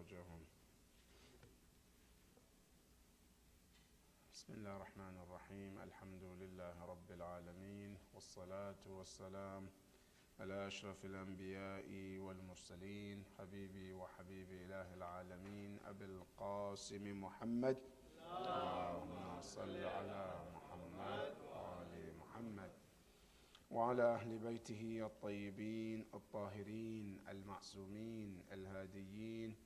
فرجهم. بسم الله الرحمن الرحيم. الحمد لله رب العالمين، والصلاة والسلام على أشرف الأنبياء والمرسلين، حبيبي وحبيب إله العالمين أبي القاسم محمد، اللهم صل على محمد وآل محمد وعلى أهل بيته الطيبين الطاهرين المعصومين الهاديين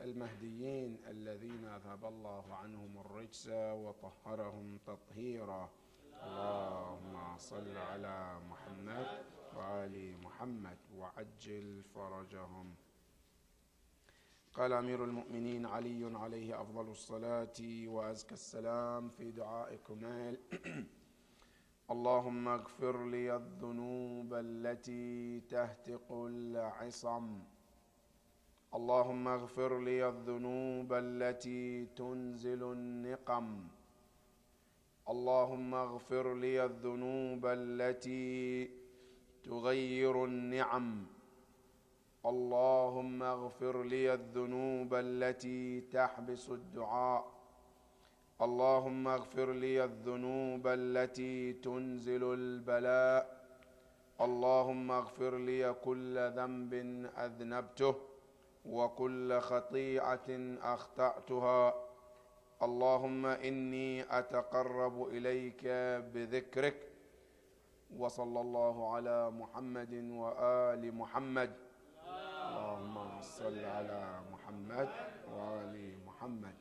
المهديين الذين أذهب الله عنهم الرجس وطهرهم تطهيرا. اللهم صل على محمد وآل محمد وعجل فرجهم. قال أمير المؤمنين علي عليه أفضل الصلاة وأزكى السلام في دعاء كمال: اللهم اغفر لي الذنوب التي تهتق العصم، اللهم اغفر لي الذنوب التي تنزل النقم، اللهم اغفر لي الذنوب التي تغير النعم، اللهم اغفر لي الذنوب التي تحبس الدعاء، اللهم اغفر لي الذنوب التي تنزل البلاء، اللهم اغفر لي كل ذنب أذنبته وكل خطيئة أخطأتها، اللهم إني أتقرب إليك بذكرك. وصلى الله على محمد وآل محمد. اللهم صل على محمد وآل محمد.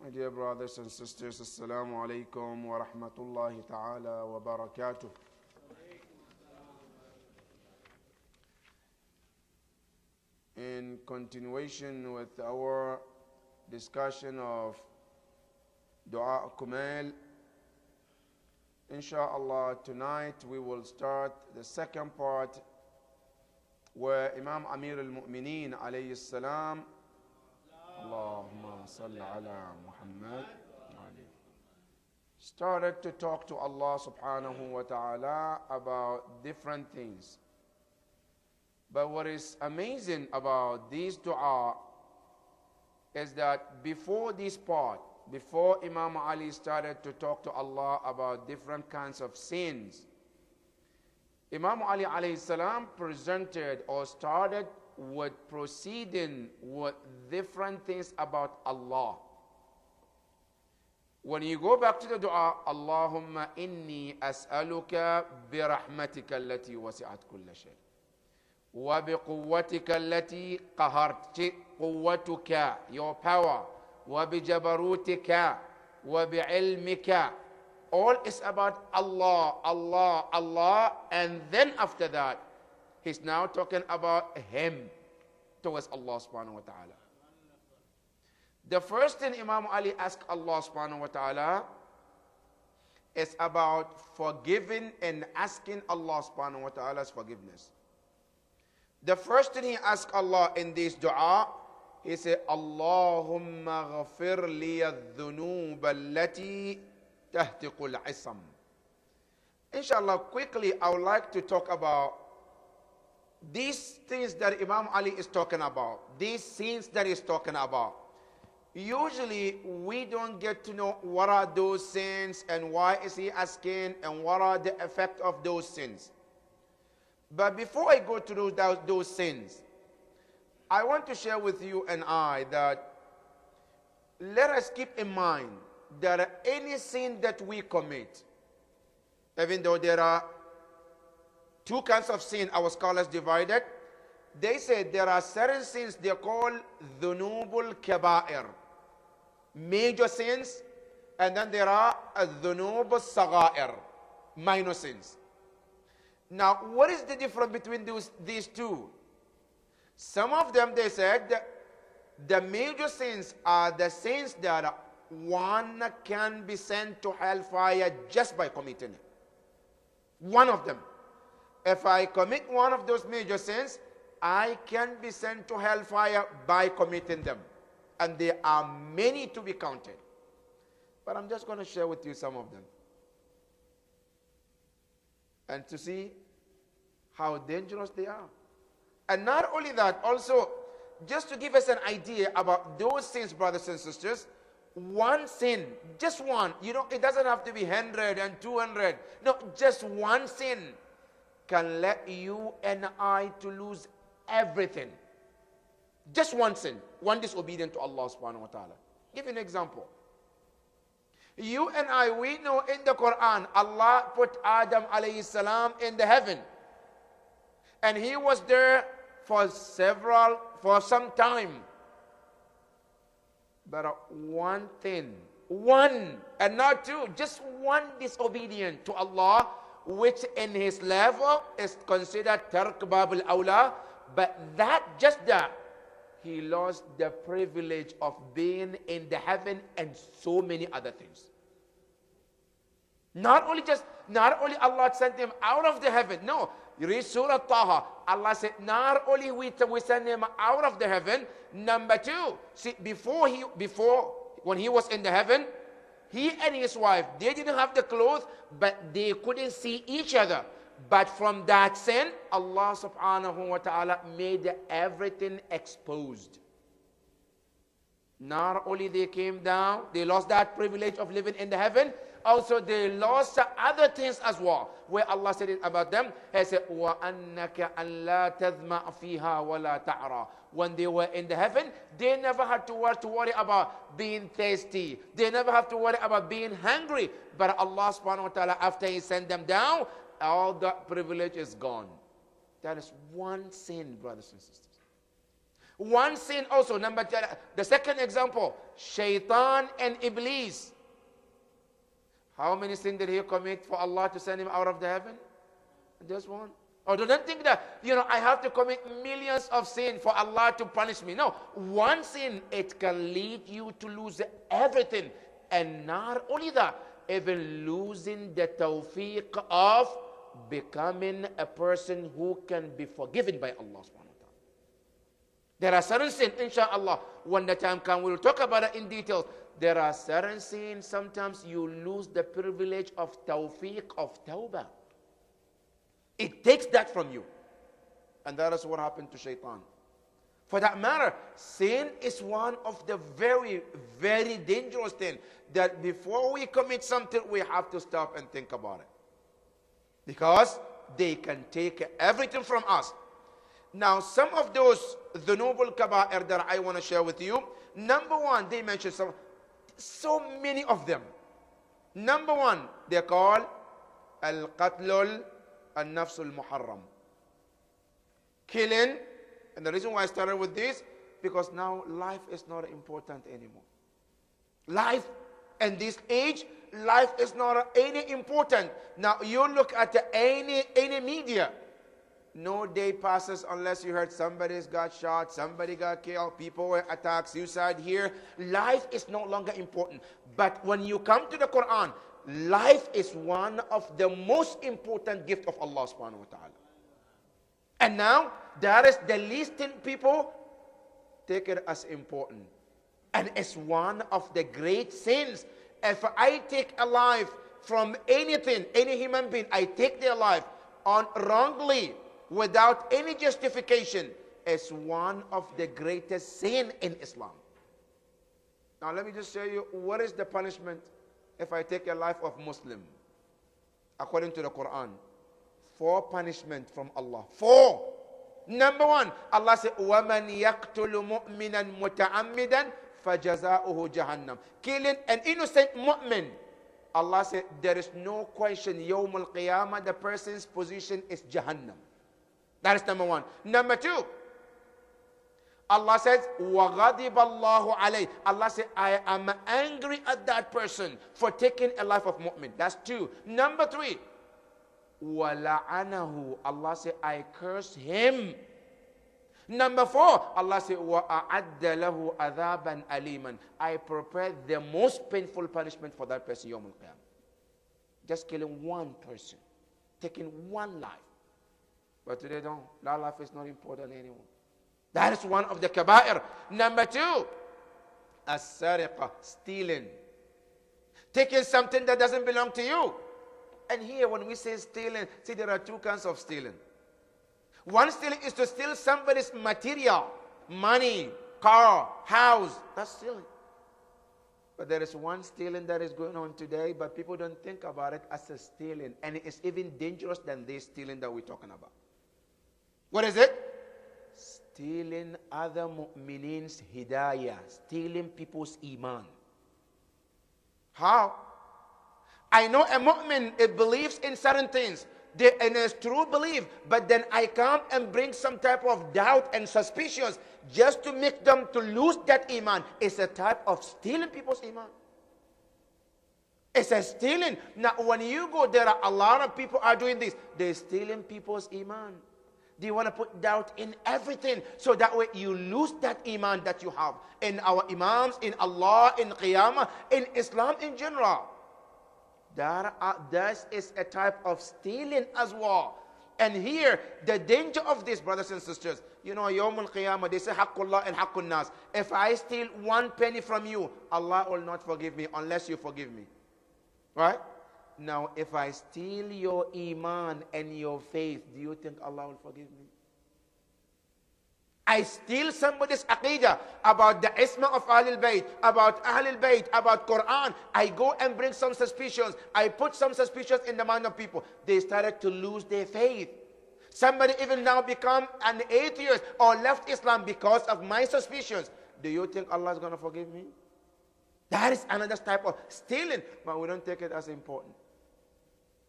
My dear brothers and sisters, Assalamu alaikum wa rahmatullahi ta'ala wa barakatuh. In continuation with our discussion of Dua Kumail, inshallah tonight we will start the second part where Imam Amir al-Mu'mineen alayhi salam, Allahumma salli ala Muhammad, started to talk to Allah subhanahu wa ta'ala about different things. But what is amazing about this dua is that before this part, before Imam Ali started to talk to Allah about different kinds of sins, Imam Ali alayhi salam presented or started with proceeding with different things about Allah. When you go back to the dua, Allahumma inni as'aluka bi rahmatika allati wasi'at kulla shay wa bi quwwatika allati qaharti, quwwatuka, your power, wa bi jabarutika wa bi ilmika. All is about Allah, Allah, Allah, and then after that he's now talking about him towards Allah subhanahu wa ta'ala. The first thing Imam Ali asked Allah subhanahu wa ta'ala is about forgiving and asking Allah subhanahu wa ta'ala's forgiveness. The first thing he asked Allah in this dua, he said, Allahumma ghafir li al-dhunub allati tahtiqul isam. Inshallah, quickly I would like to talk about these things that Imam Ali is talking about, these sins that he's talking about. Usually we don't get to know what are those sins and why is he asking and what are the effect of those sins. But before I go to those sins, I want to share with you and I that let us keep in mind that any sin that we commit, even though there are two kinds of sin, our scholars divided, they said there are certain sins they call dhunubul kaba'ir, major sins, and then there are dhunubul saga'ir, minor sins. Now, what is the difference between these two? Some of them, they said that the major sins are the sins that one can be sent to hellfire just by committing it. One of them. If I commit one of those major sins, I can be sent to hellfire by committing them. And there are many to be counted. But I'm just going to share with you some of them. And to see how dangerous they are. And not only that, also, just to give us an idea about those sins, brothers and sisters, one sin, just one, it doesn't have to be 100 and 200. No, just one sin can let you and I to lose everything. Just one sin, one disobedient to Allah subhanahu wa ta'ala. Give you an example. You and I, we know in the Quran, Allah put Adam alayhi salam in the heaven. And he was there for some time. But one thing, and not two, just one disobedient to Allah, which in his level is considered tark bab al-awla, but just that, he lost the privilege of being in the heaven and so many other things. Not only Allah sent him out of the heaven. No, you read Surah Taha. Allah said, not only we send him out of the heaven. Number two, see, before when he was in the heaven, he and his wife, they didn't have the clothes, but they couldn't see each other. But from that sin, Allah subhanahu wa ta'ala made everything exposed. Not only they came down, they lost that privilege of living in the heaven, also they lost other things as well. Where Allah said it about them, He said, وَأَنَّكَ أَنْ لَا تَذْمَعْ فِيهَا وَلَا تَعْرَى. When they were in the heaven, they never had to worry about being thirsty. They never have to worry about being hungry. But Allah subhanahu wa ta'ala, after He sent them down, all that privilege is gone. That is one sin, brothers and sisters. One sin also. The second example, Shaitan and Iblis. How many sins did he commit for Allah to send him out of the heaven? Just one. Or don't think that, I have to commit millions of sins for Allah to punish me. No, one sin, it can lead you to lose everything. And not only that, even losing the tawfiq of becoming a person who can be forgiven by Allah subhanahu wa ta'ala. There are certain sins, inshallah, when the time comes, we'll talk about it in detail. There are certain sins, sometimes you lose the privilege of tawfiq, of tawbah. It takes that from you. And that is what happened to Shaitan. For that matter, sin is one of the very, very dangerous things that before we commit something, we have to stop and think about it. Because they can take everything from us. Now, some of those dhunubul kaba'ir that I want to share with you, number one, they mentioned so many of them. Number one, they're called al-qatlul al-nafsul muharram. Killing, and the reason why I started with this, because now life is not important anymore. Life in this age, life is not any important. Now you look at any media, no day passes unless you heard somebody's got shot, somebody got killed, people were attacked, suicide here. Life is no longer important. But when you come to the Quran, life is one of the most important gift of Allah subhanahu wa ta'ala. And now, that is the least thing people take it as important. And it's one of the great sins. If I take a life from anything, any human being, I take their life on wrongly, without any justification, is one of the greatest sin in Islam. Now let me just show you what is the punishment if I take a life of Muslim. According to the Quran, 4 punishment from Allah. 4. Number 1, Allah said, وَمَنْ يَقْتُلُ مُؤْمِنًا مُتَعَمِّدًا فَجَزَاؤُهُ جَهَنَّمْ. Killing an innocent mu'min, Allah said, there is no question, Yawm al-Qiyamah, the person's position is Jahannam. That is number 1. Number 2, Allah says, وَغَضِبَ اللَّهُ عَلَيْهِ. Allah said, I am angry at that person for taking a life of mu'min. That's 2. Number 3, وَلَعَنَهُ. Allah said, I curse him. Number 4, Allah said, وَأَعَدَّ لَهُ عَذَابًا أَلِيمًا. I prepare the most painful punishment for that person, Yawm al-Qiyamah. Just killing one person, taking one life. But today, that life is not important anymore. That is one of the kaba'ir. Number 2, as-sariqa, stealing. Taking something that doesn't belong to you. And here, when we say stealing, see, there are 2 kinds of stealing. One stealing is to steal somebody's material. money, car, house. That's stealing. But there is one stealing that is going on today, but people don't think about it as a stealing. And it is even dangerous than this stealing that we're talking about. What is it? Stealing other mu'mineen's hidayah. Stealing people's iman. How? I know a mu'min, it believes in certain things. And it's true belief. But then I come and bring some type of doubt and suspicions just to make them to lose that iman. It's a type of stealing people's iman. It's a stealing. Now, when you go there, a lot of people are doing this. They're stealing people's iman. They want to put doubt in everything, so that way you lose that iman that you have in our imams, in Allah, in Qiyamah, in Islam in general. That is a type of stealing as well. And here, the danger of this, brothers and sisters, you know, Yawm al-Qiyamah, they say Haqqullah and Haqqun Nas. If I steal 1 penny from you, Allah will not forgive me unless you forgive me. Right? Now, if I steal your iman and your faith, do you think Allah will forgive me? I steal somebody's aqidah about the isma of Ahlul Bayt, about Ahlul Bayt, about Quran. I go and bring some suspicions. I put some suspicions in the mind of people. They started to lose their faith. Somebody even now become an atheist or left Islam because of my suspicions. Do you think Allah is going to forgive me? That is another type of stealing, but we don't take it as important.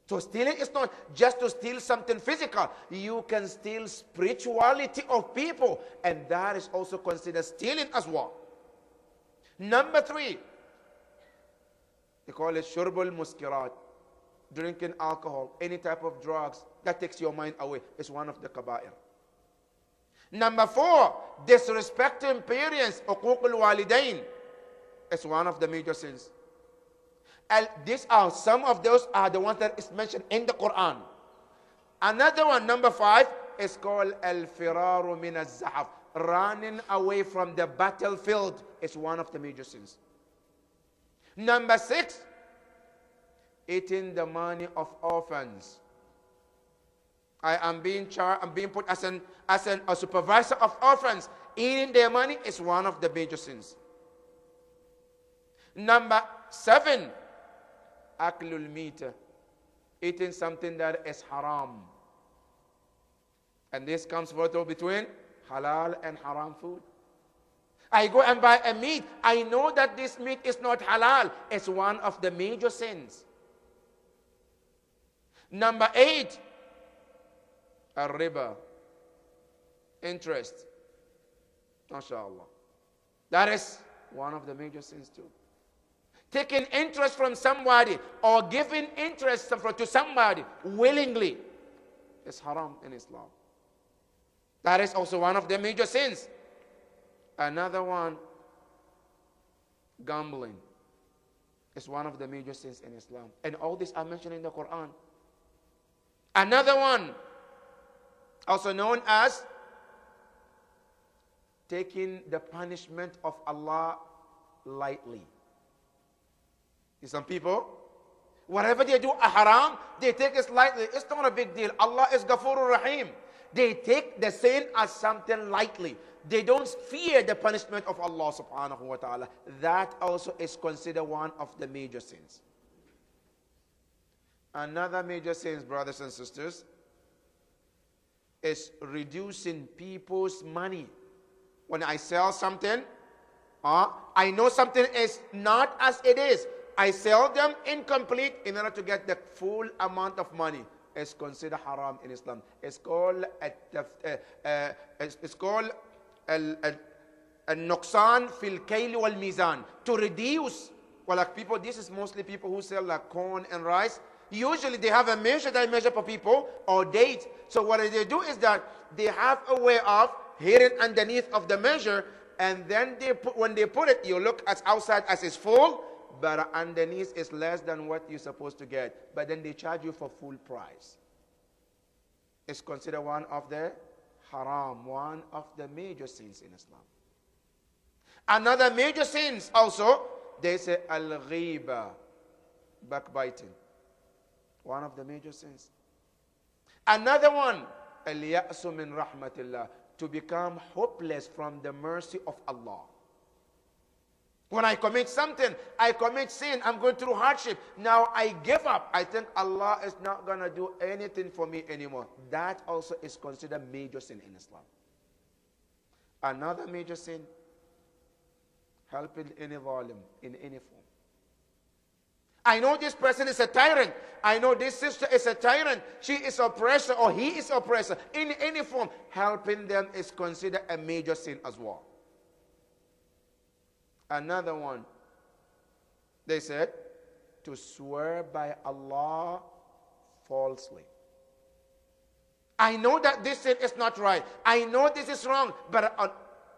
So stealing is not just to steal something physical. You can steal spirituality of people, and that is also considered stealing as well. Number 3, they call it shurbul muskirat, drinking alcohol, any type of drugs that takes your mind away. Is one of the kaba'ir. Number 4, disrespecting parents, uququl walidain, is one of the major sins. And these are some of those are the ones that is mentioned in the Quran. Another one, number 5, is called al-firaru min az-zahaf. Running away from the battlefield is one of the major sins. Number 6, eating the money of orphans. I'm being put as a supervisor of orphans. Eating their money is one of the major sins. Number 7, aklul meat, eating something that is haram. And this comes photo between halal and haram food. I go and buy a meat. I know that this meat is not halal. It's one of the major sins. Number 8, riba, interest. MashaAllah. That is one of the major sins too. Taking interest from somebody or giving interest to somebody willingly is haram in Islam. That is also one of the major sins. Another one, gambling, is one of the major sins in Islam. And all these are mentioned in the Quran. Another one, also known as taking the punishment of Allah lightly. Some people, whatever they do a haram, they take it lightly. It's not a big deal. Allah is Ghafurur Rahim. They take the sin as something lightly. They don't fear the punishment of Allah subhanahu wa ta'ala. That also is considered one of the major sins. Another major sin, brothers and sisters, is reducing people's money. When I sell something, I know something is not as it is. I sell them incomplete in order to get the full amount of money. It's considered haram in Islam. It's called al-nuqsan fil kayl wal mizan. To reduce, well, like people, this is mostly people who sell like corn and rice. Usually they have a measure that measure for people or date. So what they do is that they have a way of hidden underneath of the measure, and then when they put it, you look as outside as it's full, but underneath is less than what you're supposed to get. But then they charge you for full price. It's considered one of the haram, one of the major sins in Islam. Another major sins also, they say al-ghiba, backbiting. One of the major sins. Another one, al-ya'su min rahmatillah, to become hopeless from the mercy of Allah. When I commit something, I commit sin, I'm going through hardship. Now I give up. I think Allah is not going to do anything for me anymore. That also is considered major sin in Islam. Another major sin, helping any zalim in any form. I know this person is a tyrant. I know this sister is a tyrant. She is oppressor or he is oppressor. In any form, helping them is considered a major sin as well. Another one, they said, to swear by Allah falsely. I know that this sin is not right. I know this is wrong, but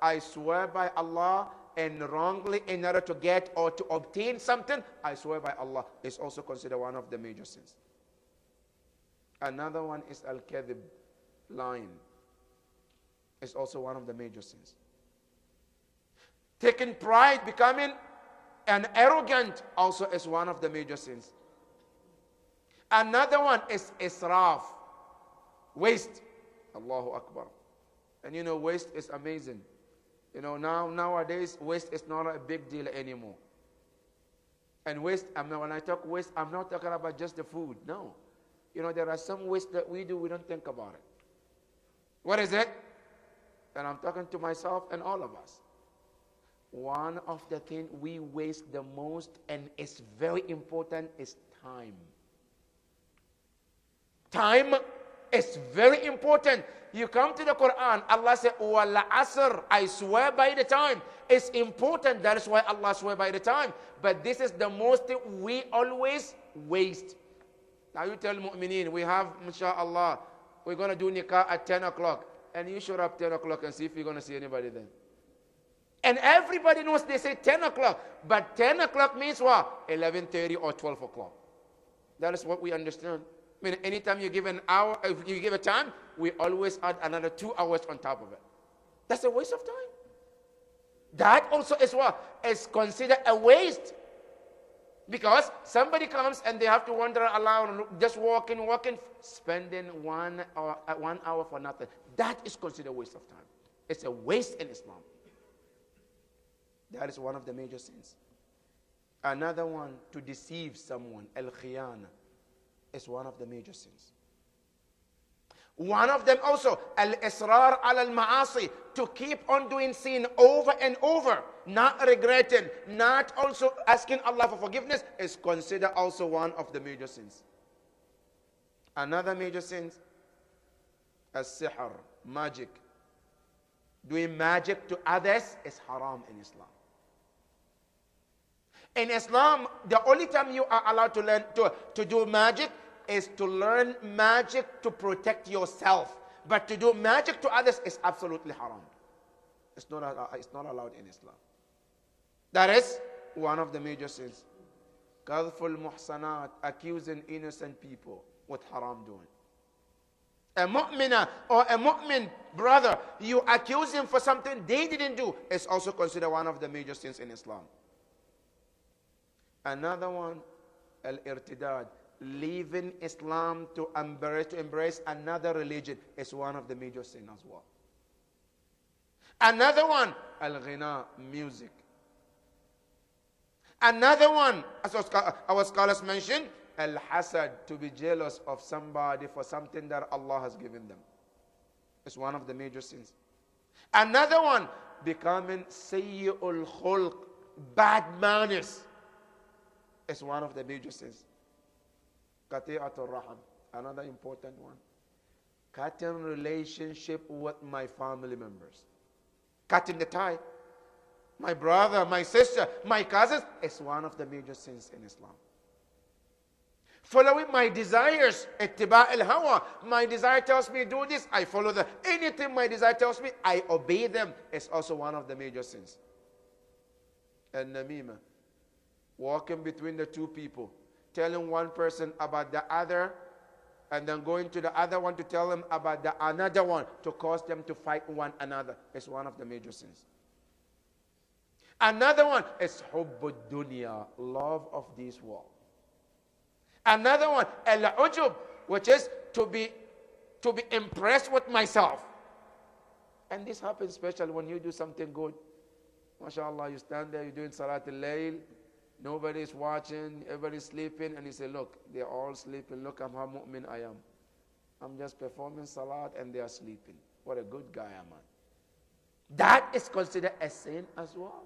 I swear by Allah and wrongly in order to get or to obtain something, I swear by Allah, is also considered one of the major sins. Another one is al-kadhib, lying. It's also one of the major sins. Taking pride, becoming an arrogant, also is one of the major sins. Another one is israf, waste. Allahu Akbar. And you know, waste is amazing. You know, nowadays, waste is not a big deal anymore. And waste, when I talk waste, I'm not talking about just the food. No. You know, there are some waste that we do, we don't think about it. What is it? And I'm talking to myself and all of us. One of the things we waste the most, and it's very important, is time. Time is very important. You come to the Quran, Allah said, Wal asr, I swear by the time. It's important, that is why Allah swear by the time. But this is the most thing we always waste. Now you tell mu'mineen, we have, inshallah, we're going to do nikah at 10 o'clock. And you show up 10 o'clock and see if you're going to see anybody then. And everybody knows they say 10 o'clock. But 10 o'clock means what? 11:30 or 12 o'clock. That is what we understand. I mean, anytime you give an hour, if you give a time, we always add another 2 hours on top of it. That's a waste of time. That also is what? Is considered a waste. Because somebody comes and they have to wander around, just walking, spending 1 hour for nothing. That is considered a waste of time. It's a waste in Islam. That is one of the major sins. Another one, to deceive someone, al-khiyana, is one of the major sins. One of them also, al-israr al-ma'asi, to keep on doing sin over and over, not regretting, not also asking Allah for forgiveness, is considered also one of the major sins. Another major sin, as-sihr, magic. Doing magic to others is haram in Islam. In Islam, the only time you are allowed to learn to do magic is to learn magic to protect yourself. But to do magic to others is absolutely haram. It's not allowed in Islam. That is one of the major sins. Qadhful muhsanat, accusing innocent people with haram doing. A mu'mina or a mu'min brother, you accuse him for something they didn't do, is also considered one of the major sins in Islam. Another one, al-irtidad, leaving Islam to embrace another religion, is one of the major sins as well. Another one, al-ghina, music. Another one, as our scholars mentioned, al-hasad, to be jealous of somebody for something that Allah has given them. It's one of the major sins. Another one, becoming sayyi'ul khulq, bad manners. It's one of the major sins. Qati'atul raham, another important one. Cutting relationship with my family members. Cutting the tie. My brother, my sister, my cousins, is one of the major sins in Islam. Following my desires, ittiba' al-hawa. My desire tells me do this, I follow that. Anything my desire tells me, I obey them. It's also one of the major sins. And namima, walking between the two people, telling one person about the other, and then going to the other one to tell them about the another one, to cause them to fight one another, is one of the major sins. Another one is hubbud dunya, love of this world. Another one, al-ujub, which is to be impressed with myself. And this happens especially when you do something good. MashaAllah, you stand there, you're doing Salat al-Layl, nobody's watching, everybody's sleeping, and you say, look, they're all sleeping. Look how mu'min I am. I'm just performing Salat and they are sleeping. What a good guy am I. That is considered a sin as well.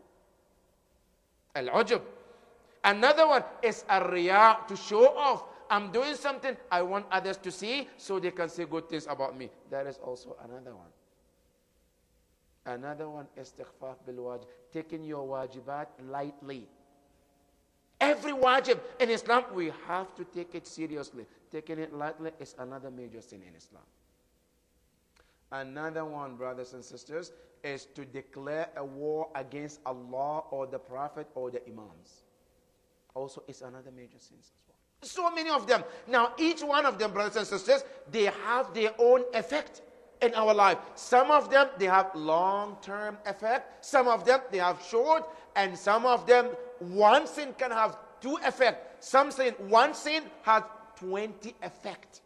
Al-Ujub. Another one is a-riya, to show off. I'm doing something, I want others to see so they can say good things about me. That is also another one. Another one is istighfaf bil wajib, taking your wajibat lightly. Every wajib in Islam, we have to take it seriously. Taking it lightly is another major sin in Islam. Another one, brothers and sisters, is to declare a war against Allah or the Prophet or the Imams. Also, it's another major sin as well. So many of them. Now, each one of them, brothers and sisters, they have their own effect in our life. Some of them, they have long-term effect. Some of them, they have short. And some of them, one sin can have two effects. Some sin, one sin has 20 effects.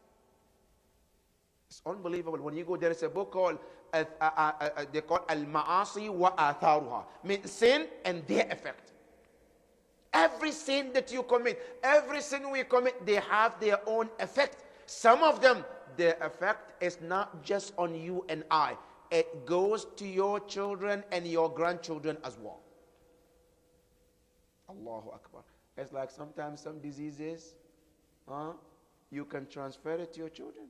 It's unbelievable. When you go, there is a book called, they call Al-Ma'asi wa Atharuha. Means sin and their effect. Every sin that you commit, every sin we commit, they have their own effect. Some of them, their effect is not just on you and I. It goes to your children and your grandchildren as well. Allahu Akbar. It's like sometimes some diseases, you can transfer it to your children.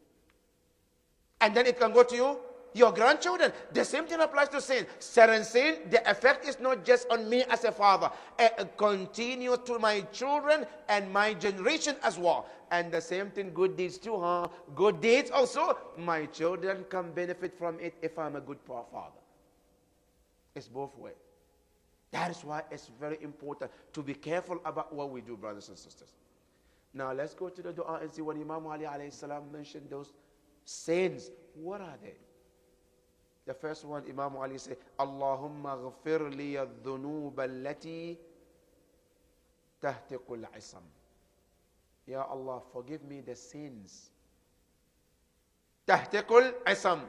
And then it can go to you, your grandchildren. The same thing applies to sin. Certain sin, the effect is not just on me as a father. It continues to my children and my generation as well. And the same thing, good deeds too, Good deeds also, my children can benefit from it if I'm a good father. It's both ways. That is why it's very important to be careful about what we do, brothers and sisters. Now let's go to the dua and see what Imam Ali alayhi salam mentioned, those sins. What are they? The first one, Imam Ali said, Allahumma ghafir li al-dhunub allati tahtiqul isam. Ya Allah, forgive me the sins. Tahtiqul isam,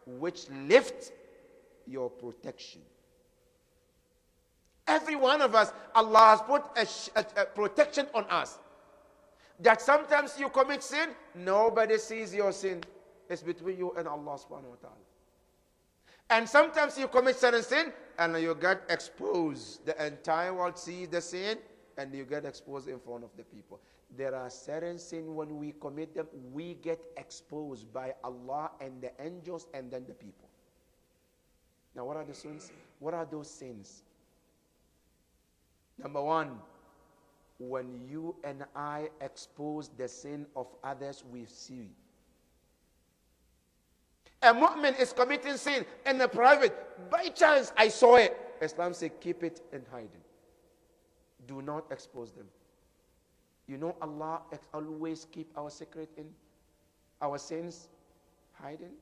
which lift your protection. Every one of us, Allah has put a protection on us. That sometimes you commit sin, nobody sees your sin. It's between you and Allah subhanahu wa ta'ala. And sometimes you commit certain sin and you get exposed. The entire world sees the sin and you get exposed in front of the people. There are certain sins when we commit them, we get exposed by Allah and the angels and then the people. Now what are the sins? What are those sins? Number one, when you and I expose the sin of others, we see. A mu'min is committing sin in the private. By chance, I saw it. Islam says, keep it in hiding. Do not expose them. You know, Allah always keep our secret in our sins hiding.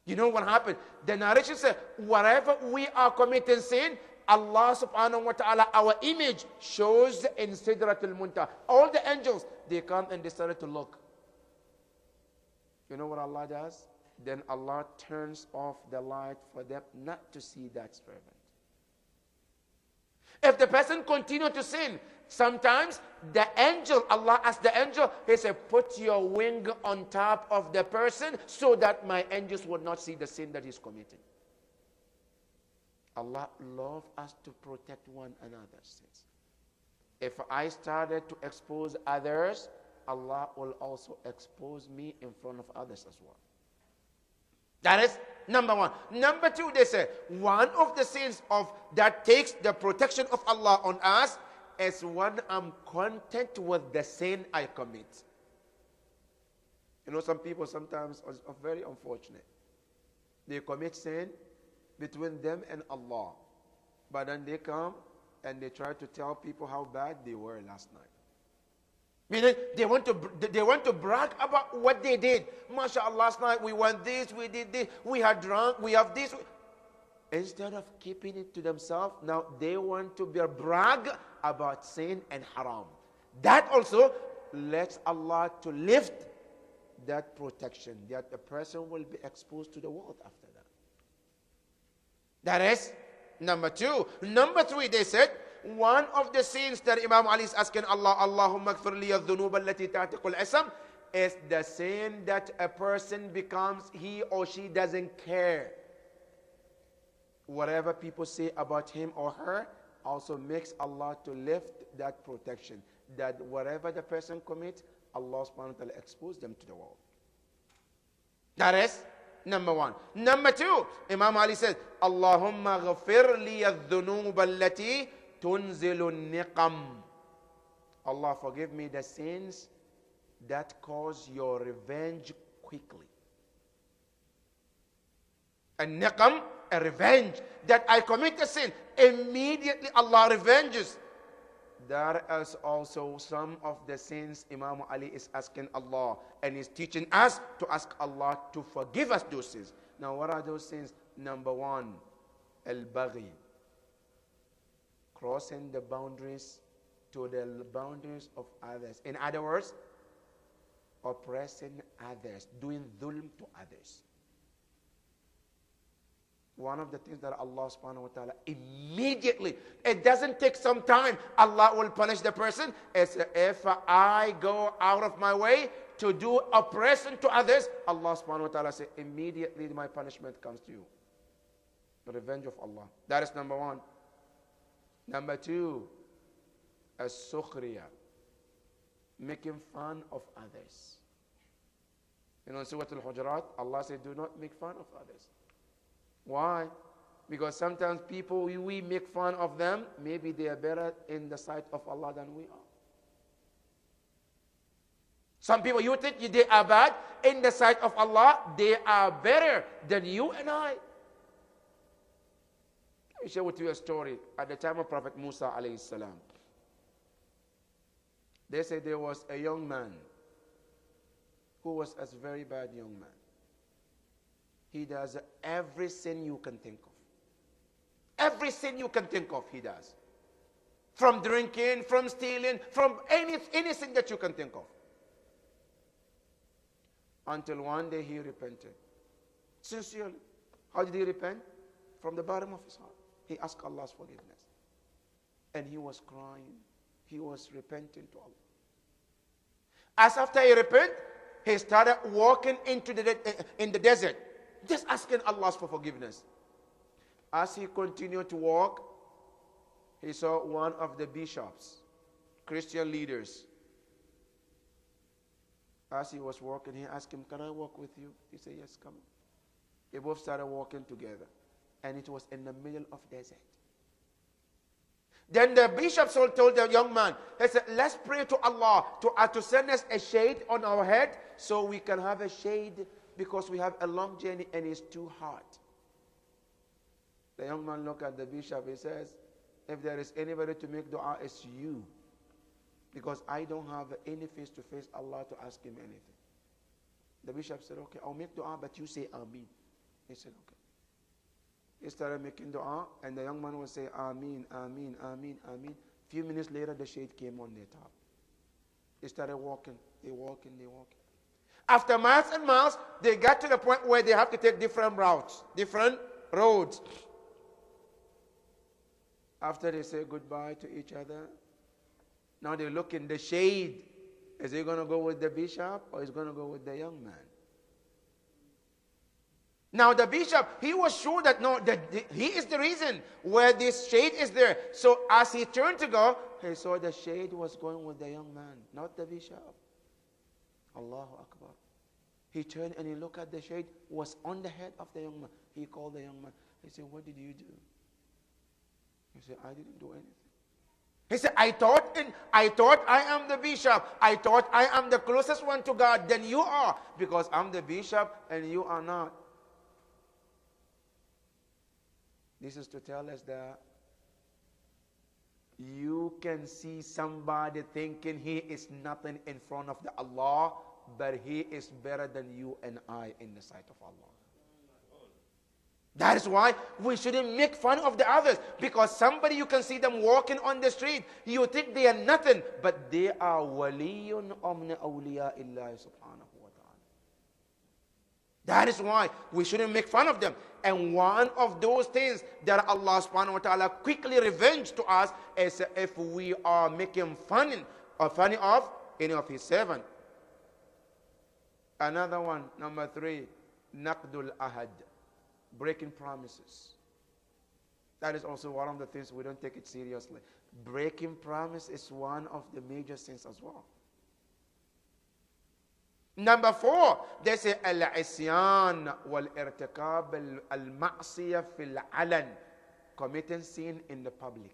You know what happened? The narration says, wherever we are committing sin, Allah subhanahu wa ta'ala, our image shows in Sidratul Muntaha. All the angels, they come and they started to look. You know what Allah does? Then Allah turns off the light for them not to see that servant. If the person continues to sin, sometimes the angel, Allah asks the angel, he said, put your wing on top of the person so that my angels would not see the sin that he's committing. Allah loves us to protect one another's sins. If I started to expose others, Allah will also expose me in front of others as well. That is number one. Number two, they say, one of the sins of that takes the protection of Allah on us is when I'm content with the sin I commit. You know, some people sometimes are very unfortunate. They commit sin between them and Allah. But then they come and they try to tell people how bad they were last night. Meaning they want to brag about what they did. MashaAllah, last night we went this, we did this, we had drunk, we have this. Instead of keeping it to themselves, now they want to brag about sin and haram. That also lets Allah to lift that protection, that a person will be exposed to the world after that. That is number two. Number three, they said, one of the sins that Imam Ali is asking Allah, Allahumma gfir li al-dhunub allati ta'tiqul isam, is the sin that a person becomes, he or she doesn't care. Whatever people say about him or her also makes Allah to lift that protection. That whatever the person commits, Allah subhanahu wa ta'ala expose them to the world. That is number one. Number two, Imam Ali says, Allahumma ghafir li al-dhunub allati tunzilu niqam. Allah, forgive me the sins that cause your revenge quickly. A niqam, a revenge. That I commit a sin, immediately Allah revenges. That is also some of the sins Imam Ali is asking Allah, and is teaching us to ask Allah to forgive us those sins. Now, what are those sins? Number one, al-baghi, crossing the boundaries to the boundaries of others. In other words, oppressing others, doing dhulm to others. One of the things that Allah subhanahu wa ta'ala immediately, it doesn't take some time, Allah will punish the person. It's if I go out of my way to do oppression to others, Allah subhanahu wa ta'ala says, immediately my punishment comes to you. The revenge of Allah. That is number one. Number two, as-sukhriya, making fun of others. You know, in Surah Al-Hujurat, Allah said, do not make fun of others. Why? Because sometimes people, we make fun of them, maybe they are better in the sight of Allah than we are. Some people, you think they are bad, in the sight of Allah, they are better than you and I. Let me share with you a story. At the time of Prophet Musa alayhi salam, they say there was a young man who was a very bad young man. He does every sin you can think of. Every sin you can think of, he does. From drinking, from stealing, from anything that you can think of. Until one day he repented. Sincerely. How did he repent? From the bottom of his heart. He asked Allah's forgiveness. And he was crying. He was repenting to Allah. As after he repented, he started walking in the desert, just asking Allah for forgiveness. As he continued to walk, he saw one of the bishops, Christian leaders. As he was walking, he asked him, can I walk with you? He said, yes, come. They both started walking together. And it was in the middle of desert. Then the bishop told the young man, he said, let's pray to Allah to send us a shade on our head so we can have a shade, because we have a long journey and it's too hot. The young man looked at the bishop. He says, if there is anybody to make dua, it's you. Because I don't have any face to face Allah to ask him anything. The bishop said, okay, I'll make dua, but you say Ameen. He said, okay. He started making dua, and the young man would say, Ameen, Ameen, Ameen, Ameen. A few minutes later, the shade came on their top. They started walking. They walking. After miles and miles, they got to the point where they have to take different routes, different roads. After they say goodbye to each other, now they look in the shade. Is he going to go with the bishop or is he going to go with the young man? Now the bishop, he was sure that he is the reason where this shade is there. So as he turned to go, he saw the shade was going with the young man, not the bishop. Allahu Akbar. He turned and he looked at the shade, was on the head of the young man. He called the young man. He said, what did you do? He said, I didn't do anything. He said, I thought I am the bishop. I thought I am the closest one to God than you are, because I'm the bishop and you are not. This is to tell us that you can see somebody thinking he is nothing in front of the Allah, but he is better than you and I in the sight of Allah. That is why we shouldn't make fun of the others, because somebody, you can see them walking on the street, you think they are nothing, but they are waliyun min awliya illahi subhanahu wa ta'ala. That is why we shouldn't make fun of them. And one of those things that Allah subhanahu wa ta'ala quickly revenge to us is if we are making fun or funny of any of his servants. Another one, number 3, naqdul ahad, breaking promises. That is also one of the things we don't take it seriously. Breaking promise is one of the major sins as well. Number 4, they say al-isyan wal-irtikab al-ma'siyah fil-alan, committing sin in the public.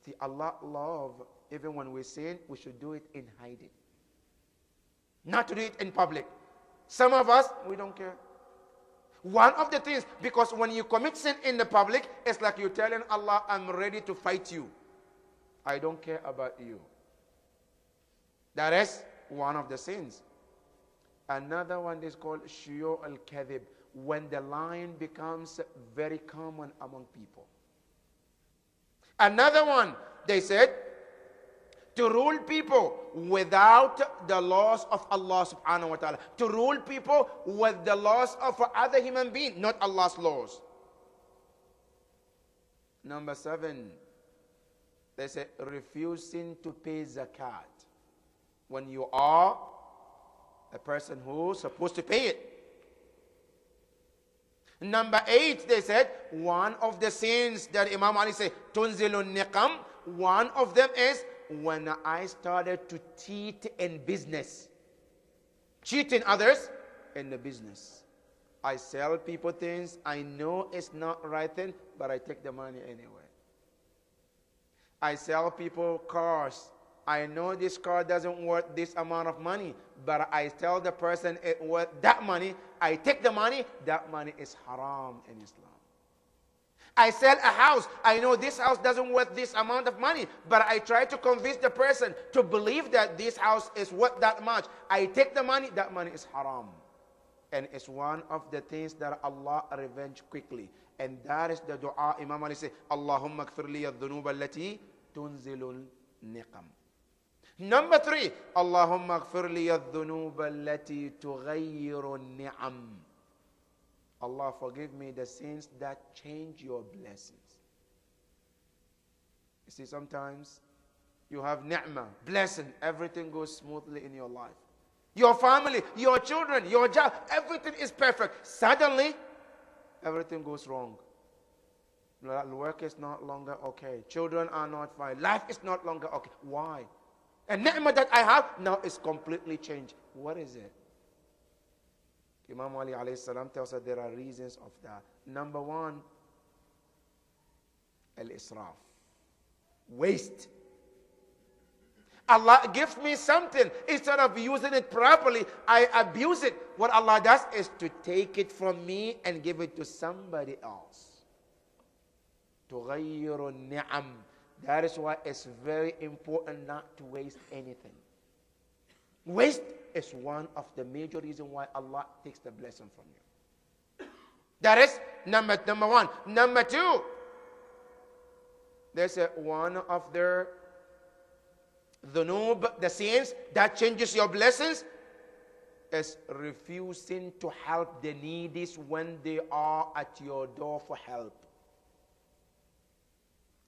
See, Allah love, even when we sin, we should do it in hiding. Not to do it in public. Some of us, we don't care. One of the things, because when you commit sin in the public, it's like you're telling Allah, I'm ready to fight you. I don't care about you. That is one of the sins. Another one is called shiyu al-kadhib, when the lying becomes very common among people. Another one, they said, to rule people without the laws of Allah subhanahu wa ta'ala. To rule people with the laws of other human beings, not Allah's laws. Number 7, they say refusing to pay zakat when you are a person who's supposed to pay it. Number 8, they said, one of the sins that Imam Ali said, tunzilun niqam, one of them is when I started to cheat in business. Cheating others in the business. I sell people things, I know it's not right thing, but I take the money anyway. I sell people cars. I know this car doesn't worth this amount of money, but I tell the person it worth that money. I take the money. That money is haram in Islam. I sell a house. I know this house doesn't worth this amount of money, but I try to convince the person to believe that this house is worth that much. I take the money. That money is haram. And it's one of the things that Allah revenge quickly. And that is the dua Imam Ali said, Allahumma kfir li al-dhunub allati tunzilul niqam. Number 3, Allahumma kfir li al-dhunub allati tughayyiru ni'am. Allah, forgive me the sins that change your blessings. You see, sometimes you have ni'mah, blessing, everything goes smoothly in your life. Your family, your children, your job, everything is perfect. Suddenly, everything goes wrong. Work is not longer okay. Children are not fine. Life is not longer okay. Why? And ni'mah that I have now is completely changed. What is it? Imam Ali alayhi salam tells us there are reasons of that. Number 1, al-israf, waste. Allah gives me something. Instead of using it properly, I abuse it. What Allah does is to take it from me and give it to somebody else. تغير النعم. That is why it's very important not to waste anything. Waste is one of the major reasons why Allah takes the blessing from you. That is number 1. Number 2, there's one of their dhunub, the sins that changes your blessings, is refusing to help the needy when they are at your door for help.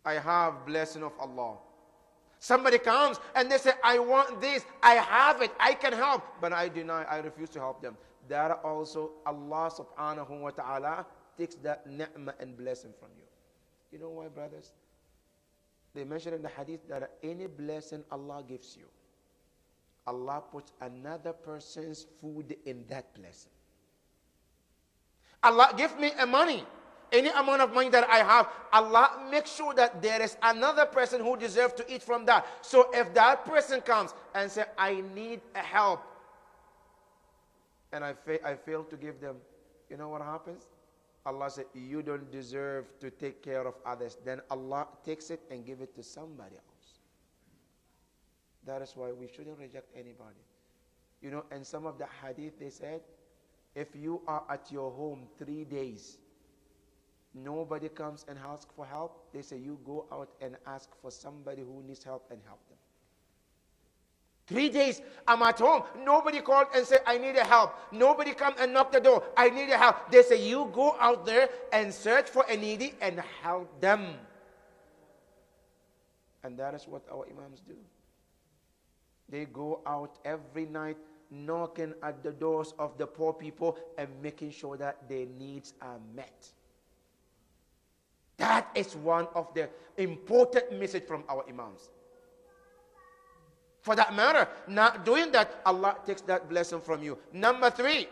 I have blessing of Allah. Somebody comes and they say, I want this, I have it, I can help, but I deny, I refuse to help them. That also Allah subhanahu wa ta'ala takes that ni'mah and blessing from you. You know why, brothers? They mention in the hadith that any blessing Allah gives you, Allah puts another person's food in that blessing. Allah give me a money. Any amount of money that I have, Allah makes sure that there is another person who deserves to eat from that. So if that person comes and says, I need a help, and I fail to give them, you know what happens? Allah said, you don't deserve to take care of others. Then Allah takes it and gives it to somebody else. That is why we shouldn't reject anybody. You know, in some of the hadith they said, if you are at your home 3 days, nobody comes and asks for help, they say you go out and ask for somebody who needs help and help them. 3 days, I'm at home. Nobody called and said, I need a help. Nobody come and knock the door. I need a help. They say, you go out there and search for a needy and help them. And that is what our imams do. They go out every night knocking at the doors of the poor people and making sure that their needs are met. That is one of the important message from our imams. For that matter, not doing that, Allah takes that blessing from you. Number 3,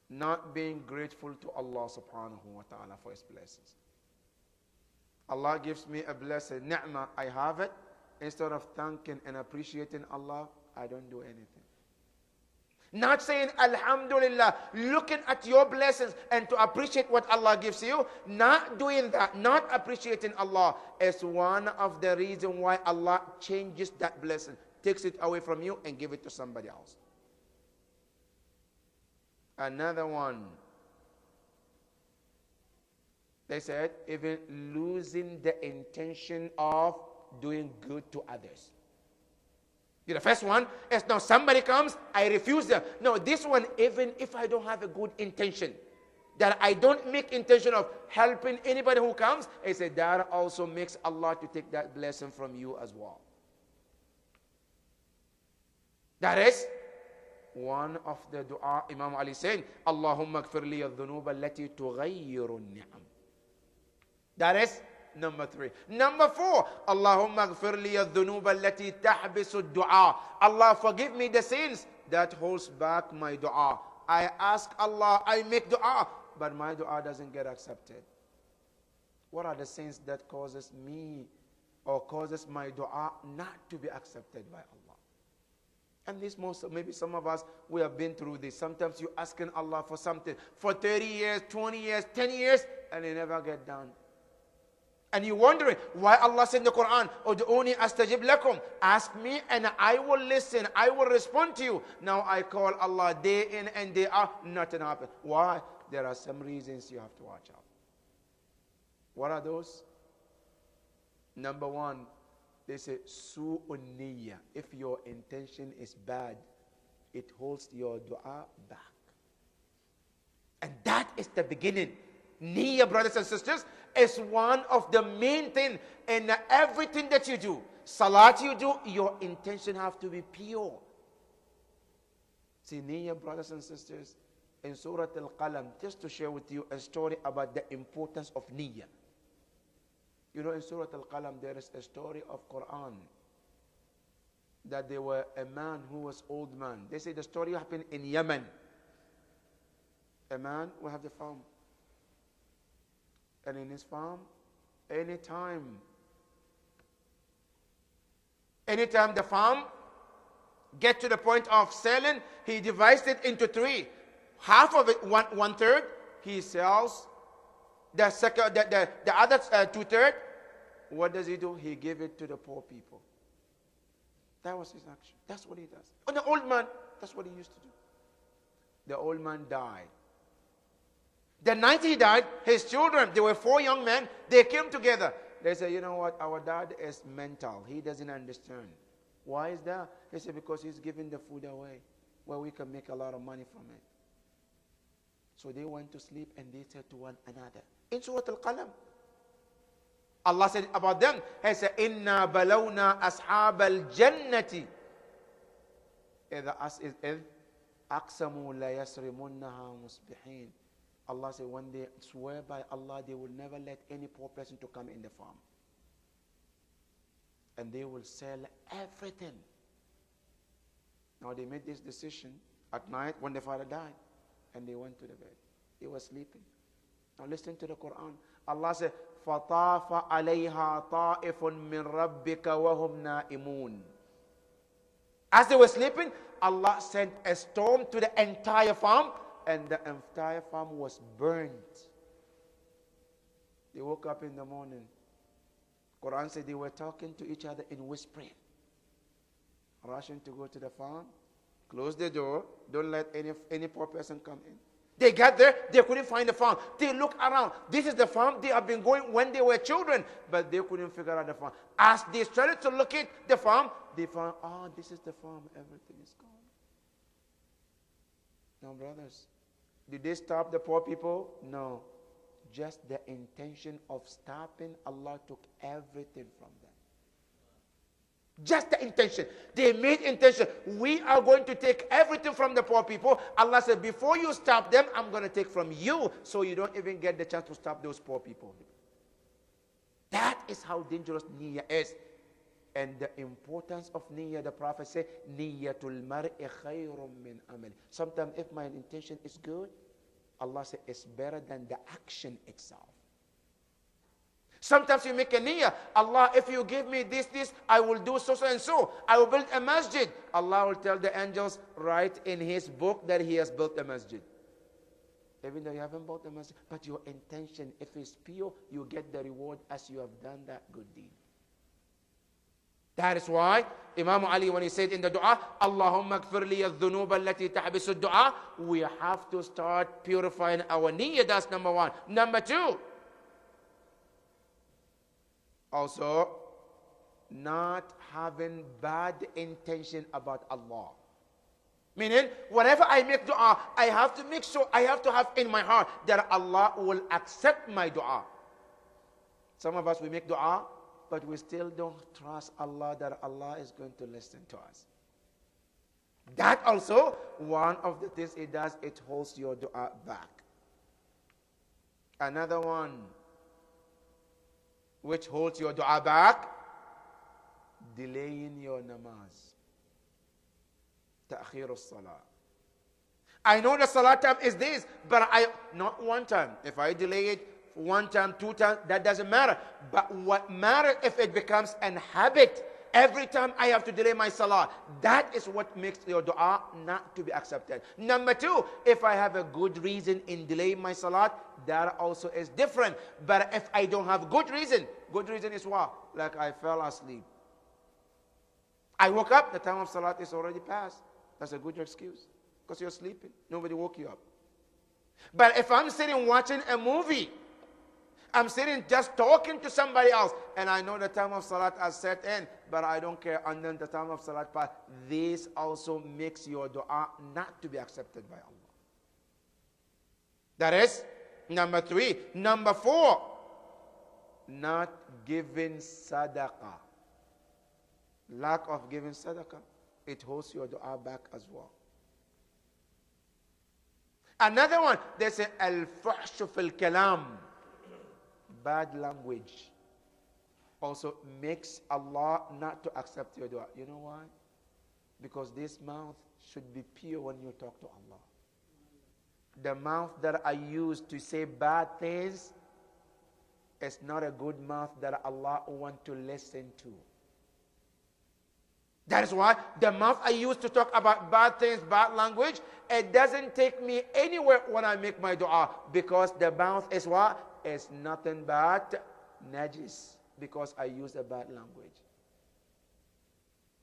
not being grateful to Allah subhanahu wa ta'ala for His blessings. Allah gives me a blessing, ni'mah, I have it. Instead of thanking and appreciating Allah, I don't do anything. Not saying Alhamdulillah, looking at your blessings and to appreciate what Allah gives you. Not doing that, not appreciating Allah is one of the reasons why Allah changes that blessing, takes it away from you and give it to somebody else. Another one, they said, even losing the intention of doing good to others. The first one is, no, somebody comes, I refuse them. No, this one, even if I don't have a good intention, that I don't make intention of helping anybody who comes, I say that also makes Allah to take that blessing from you as well. That is one of the dua Imam Ali saying, Allahumma gfir li al-dhunuba allati tughayyiru al-ni'am. That is number 3. Number 4, Allahumma gfir li al-dhunuba allati tahbisu al-du'a. Allah, forgive me the sins that holds back my dua. I ask Allah, I make dua, but my dua doesn't get accepted. What are the sins that causes me or causes my dua not to be accepted by Allah? And this maybe some of us, we have been through this. Sometimes you're asking Allah for something for 30 years, 20 years, 10 years, and it never get done. And you're wondering why Allah said in the Quran, Ud'uni astajib lakum. Ask me and I will listen. I will respond to you. Now I call Allah day in and day out. Nothing happens. Why? There are some reasons you have to watch out. What are those? Number 1, they say su'un niyya. If your intention is bad, it holds your dua back. And that is the beginning. Niyyah, brothers and sisters, is one of the main things in everything that you do. Salat you do, your intention have to be pure. See, niyyah, brothers and sisters, in Surah Al-Qalam, just to share with you a story about the importance of niyyah. You know, in Surah Al-Qalam, there is a story of Quran that there were a man who was old man. They say the story happened in Yemen. A man will have the farm. And in his farm, anytime the farm get to the point of selling, he divides it into 3. Half of it, one third, he sells. The other 2/3, what does he do? He give it to the poor people. That was his action. That's what he does. Oh, the old man, that's what he used to do. The old man died. The night he died, his children, there were 4 young men, they came together. They said, you know what, our dad is mental. He doesn't understand. Why is that? He said, because he's giving the food away where we can make a lot of money from it. So they went to sleep and they said to one another, in Surah Al-Qalam, Allah said about them, He said, Inna balawna ashab al-jannati إذ أقسموا لا يسرمنها مصبحين. Allah said, when they swear by Allah, they will never let any poor person to come in the farm. And they will sell everything. Now they made this decision at night when the father died. And they went to the bed. He was sleeping. Now listen to the Quran. Allah said, فَطَافَ عَلَيْهَا طَائِفٌ مِّن رَبِّكَ وَهُمْ نَائِمُونَ. As they were sleeping, Allah sent a storm to the entire farm, and the entire farm was burnt. They woke up in the morning. Quran said they were talking to each other in whispering, rushing to go to the farm, close the door, don't let any poor person come in. They got there, they couldn't find the farm. They look around. This is the farm they have been going when they were children, but they couldn't figure out the farm. As they started to look at the farm, they found, this is the farm. Everything is gone. Now, brothers, did they stop the poor people? No. Just the intention of stopping, Allah took everything from them. Just the intention. They made intention. We are going to take everything from the poor people. Allah said, before you stop them, I'm going to take from you, so you don't even get the chance to stop those poor people. That is how dangerous niyyah is. And the importance of niyyah, the Prophet said, niyyatul mar'i khayrun min amal. Sometimes if my intention is good, Allah said it's better than the action itself. Sometimes you make a niyyah, Allah, if you give me this, I will do so and so. I will build a masjid. Allah will tell the angels, write in his book that he has built a masjid. Even though you haven't built a masjid, but your intention, if it's pure, you get the reward as you have done that good deed. That is why Imam Ali, when he said in the dua, Allahumma gfir li al-dhunub allati tahbisu dua, we have to start purifying our niyyah. That's number one. Number two, also, not having bad intention about Allah. Meaning, whenever I make dua, I have to make sure, I have to have in my heart that Allah will accept my dua. Some of us, we make dua, but we still don't trust Allah that Allah is going to listen to us. That also, one of the things it does, it holds your dua back. Another one, which holds your dua back, delaying your namaz. Ta'khir as-salah. I know the salah time is this, but not one time. If I delay it one time, two times, that doesn't matter. But what matters if it becomes an habit, every time I have to delay my salah, that is what makes your dua not to be accepted. Number two, if I have a good reason in delaying my salah, that also is different. But if I don't have good reason is what? Like I fell asleep. I woke up, the time of salah is already passed. That's a good excuse, because you're sleeping. Nobody woke you up. But if I'm sitting watching a movie, I'm sitting just talking to somebody else, and I know the time of salat has set in, but I don't care, and then the time of salat passed, this also makes your dua not to be accepted by Allah. That is number three. Number four, not giving sadaqah. Lack of giving sadaqah, it holds your dua back as well. Another one, they say al-fuhshu fil kalam. Bad language also makes Allah not to accept your dua. You know why? Because this mouth should be pure when you talk to Allah. The mouth that I use to say bad things is not a good mouth that Allah wants to listen to. That is why the mouth I use to talk about bad things, bad language, it doesn't take me anywhere when I make my dua, because the mouth is what? It's nothing but najis, because I use a bad language.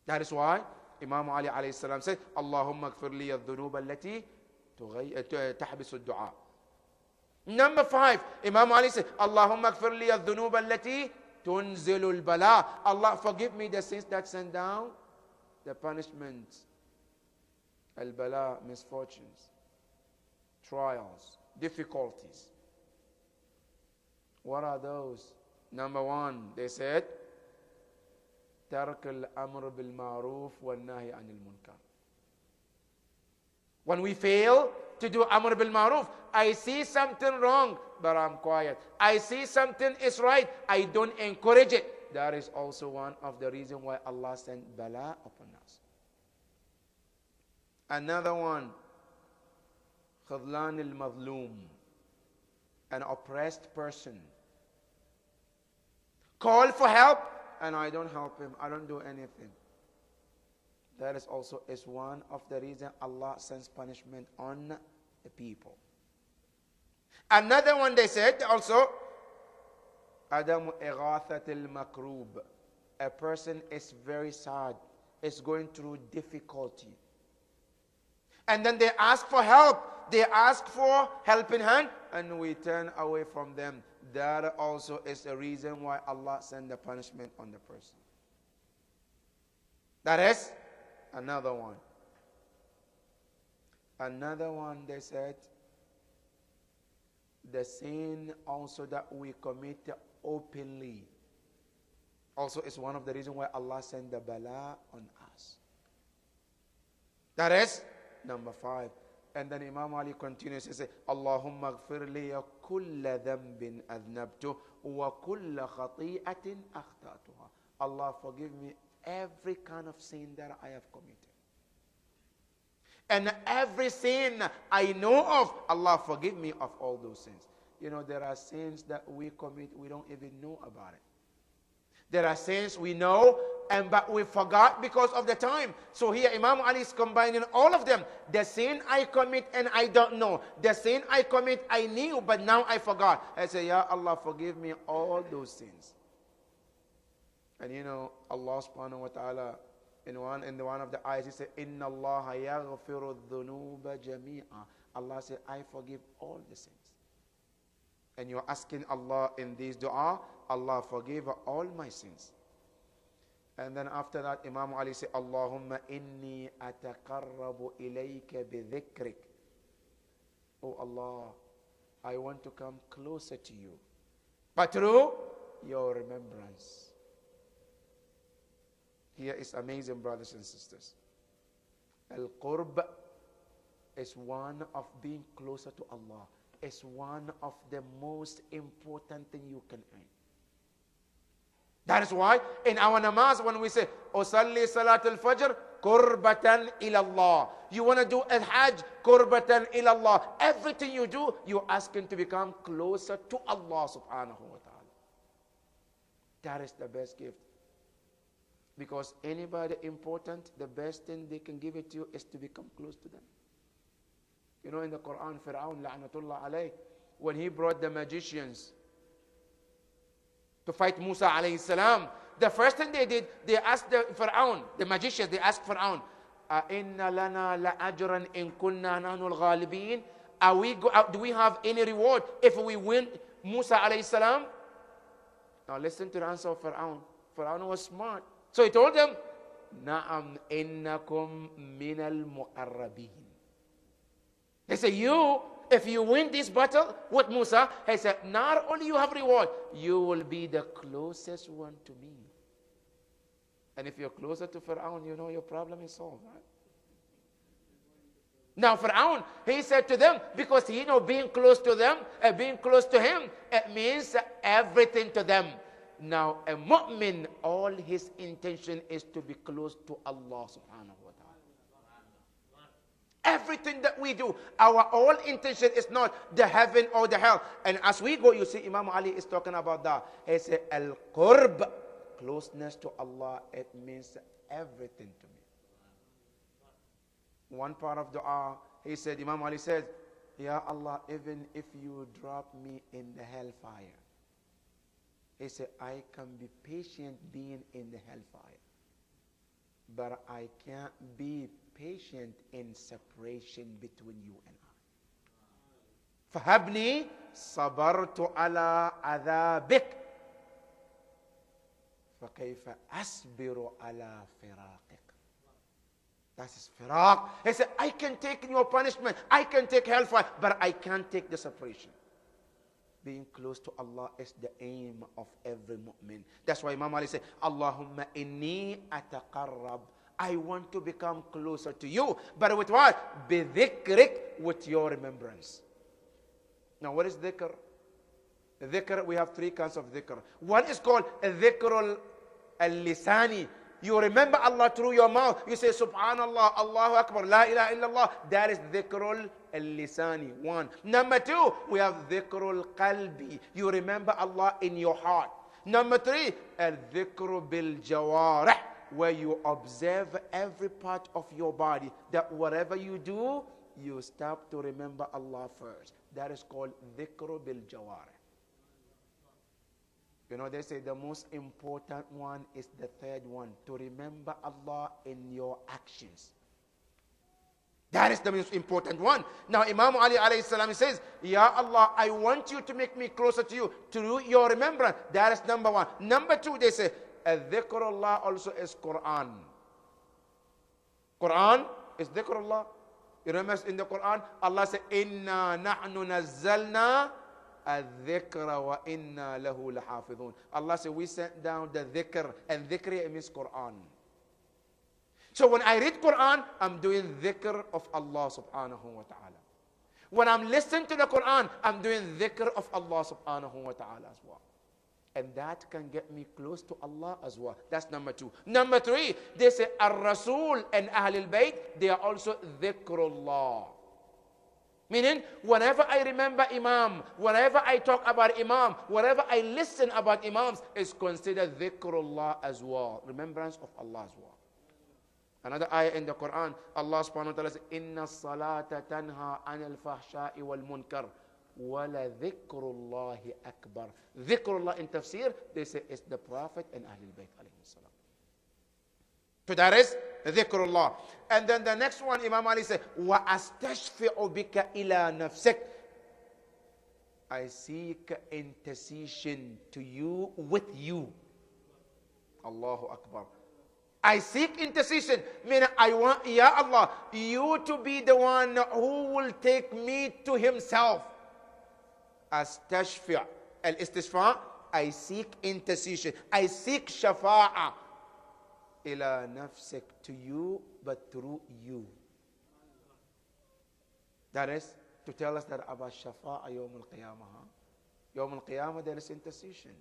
That is why Imam Ali alayhi salam said, Allahumma gfir li al-dhunub allati tahbisu ad-du'a. Number five, Imam Ali said, Allahumma gfir li al-dhunub allati tunzilu al-bala. Allah, forgive me the sins that send down the punishment, al-bala, misfortunes, trials, difficulties. What are those? Number one, they said, ترك الأمر بالمعروف والنهي عن المنكر. When we fail to do amr bil maruf, I see something wrong, but I'm quiet. I see something is right, I don't encourage it. That is also one of the reasons why Allah sent bala upon us. Another one, khadlan al-mazlum, an oppressed person. Call for help, and I don't help him. I don't do anything. That is also one of the reasons Allah sends punishment on the people. Another one, they said also, Adamu ighathat al-makrub. A person is very sad, is going through difficulty. And then they ask for help. they ask for helping hand, and we turn away from them. That also is a reason why Allah sent the punishment on the person. That is another one. Another one, they said, the sin also that we commit openly also is one of the reasons why Allah sent the bala on us. That is number 5. And then Imam Ali continues to say, Allahumma gfir liya kulla dhanbin adnabtu wa kulla khati'atin akhtatuha. Allah, forgive me every kind of sin that I have committed. And every sin I know of, Allah, forgive me of all those sins. You know, there are sins that we commit, we don't even know about it. There are sins we know, but we forgot because of the time. So here Imam Ali is combining all of them. The sin I commit and I don't know. The sin I commit I knew, but now I forgot. I say, Ya Allah, forgive me all those sins. And you know, Allah subhanahu wa ta'ala, in one of the ayahs, he said, Inna Allah yaghfiru dhunuba jami'a. Allah said, I forgive all the sins. And you're asking Allah in this dua, Allah forgive all my sins. And then after that, Imam Ali said, Allahumma inni ataqarrabu ilayka bidhikrik. Oh Allah, I want to come closer to you, but through your remembrance. Here is amazing, brothers and sisters. Al-Qurb is one of being closer to Allah. It's one of the most important thing you can earn. That is why in our namaz, when we say, Usalli salat al-fajr, qurbatan ila Allah. You want to do al-hajj, qurbatan ila Allah. Everything you do, you're asking to become closer to Allah subhanahu wa ta'ala. That is the best gift. Because anybody important, the best thing they can give it to you is to become close to them. You know, in the Quran, Fir'aun, la'natullah alayh, when he brought the magicians to fight Musa alayhi salam, the first thing they did, they asked the Fir'aun, the magicians, they asked Fir'aun, Inna lana la'ajran in kunna nahnu al-ghalibin? Do we have any reward if we win Musa alayhi salam? Now listen to the answer of Fir'aun. Fir'aun was smart. So he told them, Na'am innakum minal muqarrabin. They say, you, if you win this battle with Musa, he said, not only you have reward, you will be the closest one to me. And if you're closer to Fir'aun, you know your problem is solved, right? Now Fir'aun, he said to them, because he know being close to them, being close to him, it means everything to them. Now, a mu'min, all his intention is to be close to Allah subhanahu wa ta'ala. Everything that we do, our all intention is not the heaven or the hell. And as we go, you see Imam Ali is talking about that. He said, Al-Qurb, closeness to Allah, it means everything to me. One part of dua, he said, Imam Ali said, Ya Allah, even if you drop me in the hellfire, he said, I can be patient being in the hellfire, but I can't be patient in separation between you and I. فَهَبْنِي صَبَرْتُ عَلَىٰ عَذَابِكَ فَكَيْفَ أَصْبِرُ عَلَىٰ فِرَاقِكَ. That is firaq. He said, I can take your punishment, I can take hellfire, but I can't take the separation. Being close to Allah is the aim of every mu'min. That's why Imam Ali said, Allahumma inni ataqarrab. I want to become closer to you. But with what? Bidhikrik, with your remembrance. Now what is dhikr? Dhikr, we have 3 kinds of dhikr. One is called dhikr al-lisani. You remember Allah through your mouth. You say, Subhanallah, Allahu Akbar, La ilaha illallah. That is dhikrul al-lisani. 1. Number 2, we have dhikrul qalbi. You remember Allah in your heart. Number 3, al-dhikru bil-jawarih, where you observe every part of your body. That whatever you do, you stop to remember Allah first. That is called dhikru bil-jawarih. You know, they say the most important one is the 3rd one, to remember Allah in your actions. That is the most important one. Now Imam Ali alayhi salam says, Ya Allah, I want you to make me closer to you, to your remembrance. That is number one. Number two, they say, dhikrullah also is Quran. Quran is dhikrullah. You remember in the Quran, Allah said, Inna nahnu nazzalna al-dhikra wa inna lahu lahafidhun. Allah said, we sent down the dhikr, and dhikr means Quran. So when I read Quran, I'm doing dhikr of Allah subhanahu wa ta'ala. When I'm listening to the Quran, I'm doing dhikr of Allah subhanahu wa ta'ala as well. And that can get me close to Allah as well. That's number two. Number three, they say Ar-Rasul and Ahlul Bayt, they are also dhikrullah. Meaning, whenever I remember Imam, whenever I talk about Imam, whenever I listen about Imams, is considered dhikrullah as well. Remembrance of Allah as well. Another ayah in the Quran, Allah subhanahu wa ta'ala says, Inna salata tanha anil fahsha'i wal munkar. Wala dhikrullahi akbar. Dhikrullah in tafsir, they say it's the Prophet and Ahlul Bayt alayhi salam. So that is dhikrullah. And then the next one, Imam Ali said, Wa astashfi'u bika ila nafsik. I seek intercession to you with you. Allahu Akbar. I seek intercession, meaning I want, Ya Allah, you to be the one who will take me to himself. Astashfi'. Al-istishfa', I seek intercession. I seek shafa'a. Ila nafsik, to you, but through you. That is to tell us that about shafa'a yawm al-qiyamah. Yawm al-qiyamah there is intercession.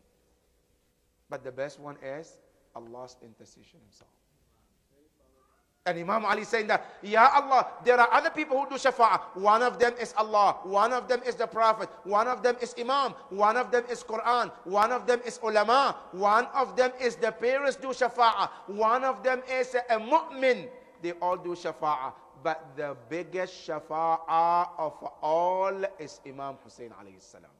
But the best one is Allah's intercession himself. And Imam Ali saying that, Ya Allah, there are other people who do shafa'ah. One of them is Allah. One of them is the Prophet. One of them is Imam. One of them is Quran. One of them is ulama. One of them is the parents do shafa'ah. One of them is a mu'min. They all do shafa'ah. But the biggest shafa'ah of all is Imam Hussein alayhi salam.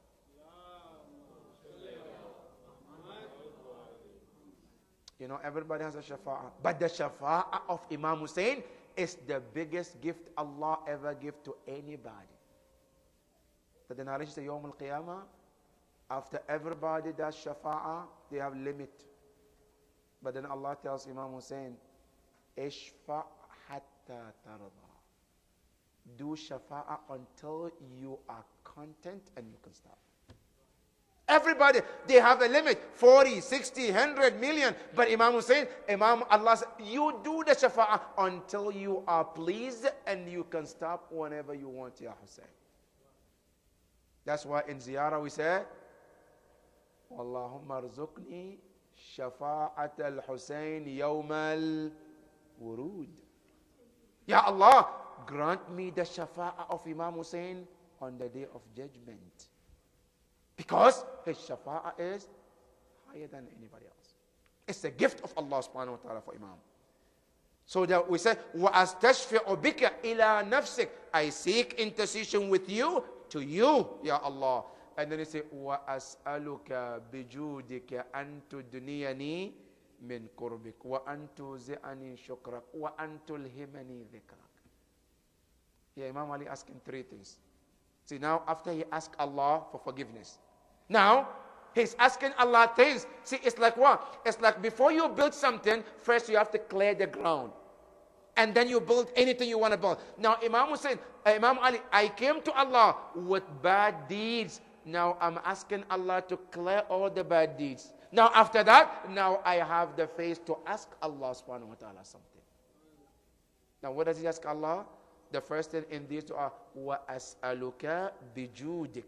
You know, everybody has a shafa'ah. But the shafa'ah of Imam Hussein is the biggest gift Allah ever gave to anybody. But the narration says, Yawm al-Qiyamah, after everybody does shafa'ah, they have limit. But then Allah tells Imam Hussein, Ishfa' hatta tarda. Do shafa'ah until you are content and you can stop. Everybody, they have a limit, 40, 60, 100 million. But Imam Hussein, Imam Allah said, you do the shafa'ah until you are pleased and you can stop whenever you want, Ya Hussein. That's why in ziyarah we say, Allahumma arzuqni shafa'at al-Hussein yawm al-wurud. Ya Allah, grant me the shafa'ah of Imam Hussein on the day of judgment. Because his shafa'ah is higher than anybody else. It's a gift of Allah subhanahu wa ta'ala for Imam. So that we say, وَأَسْتَشْفِعُ بِكَ إِلَى نَفْسِكَ. I seek intercession with you, to you, Ya Allah. And then he say, وَأَسْأَلُكَ بِجُودِكَ أَن تُدْنِيَنِي مِنْ قُرْبِكَ وَأَن تُوزِعَنِي شُكْرَكَ وَأَن تُلْهِمَنِي ذِكْرَكَ. Yeah, Imam Ali asking three things. See, now after he asked Allah for forgiveness, now he's asking Allah things. See, it's like what? It's like before you build something, first you have to clear the ground. And then you build anything you want to build. Now Imam Hussein, Imam Ali, I came to Allah with bad deeds. Now I'm asking Allah to clear all the bad deeds. Now after that, now I have the face to ask Allah subhanahu wa ta'ala something. Now what does he ask Allah? The first thing in this dua, وَأَسْأَلُكَ بِجُودِكَ.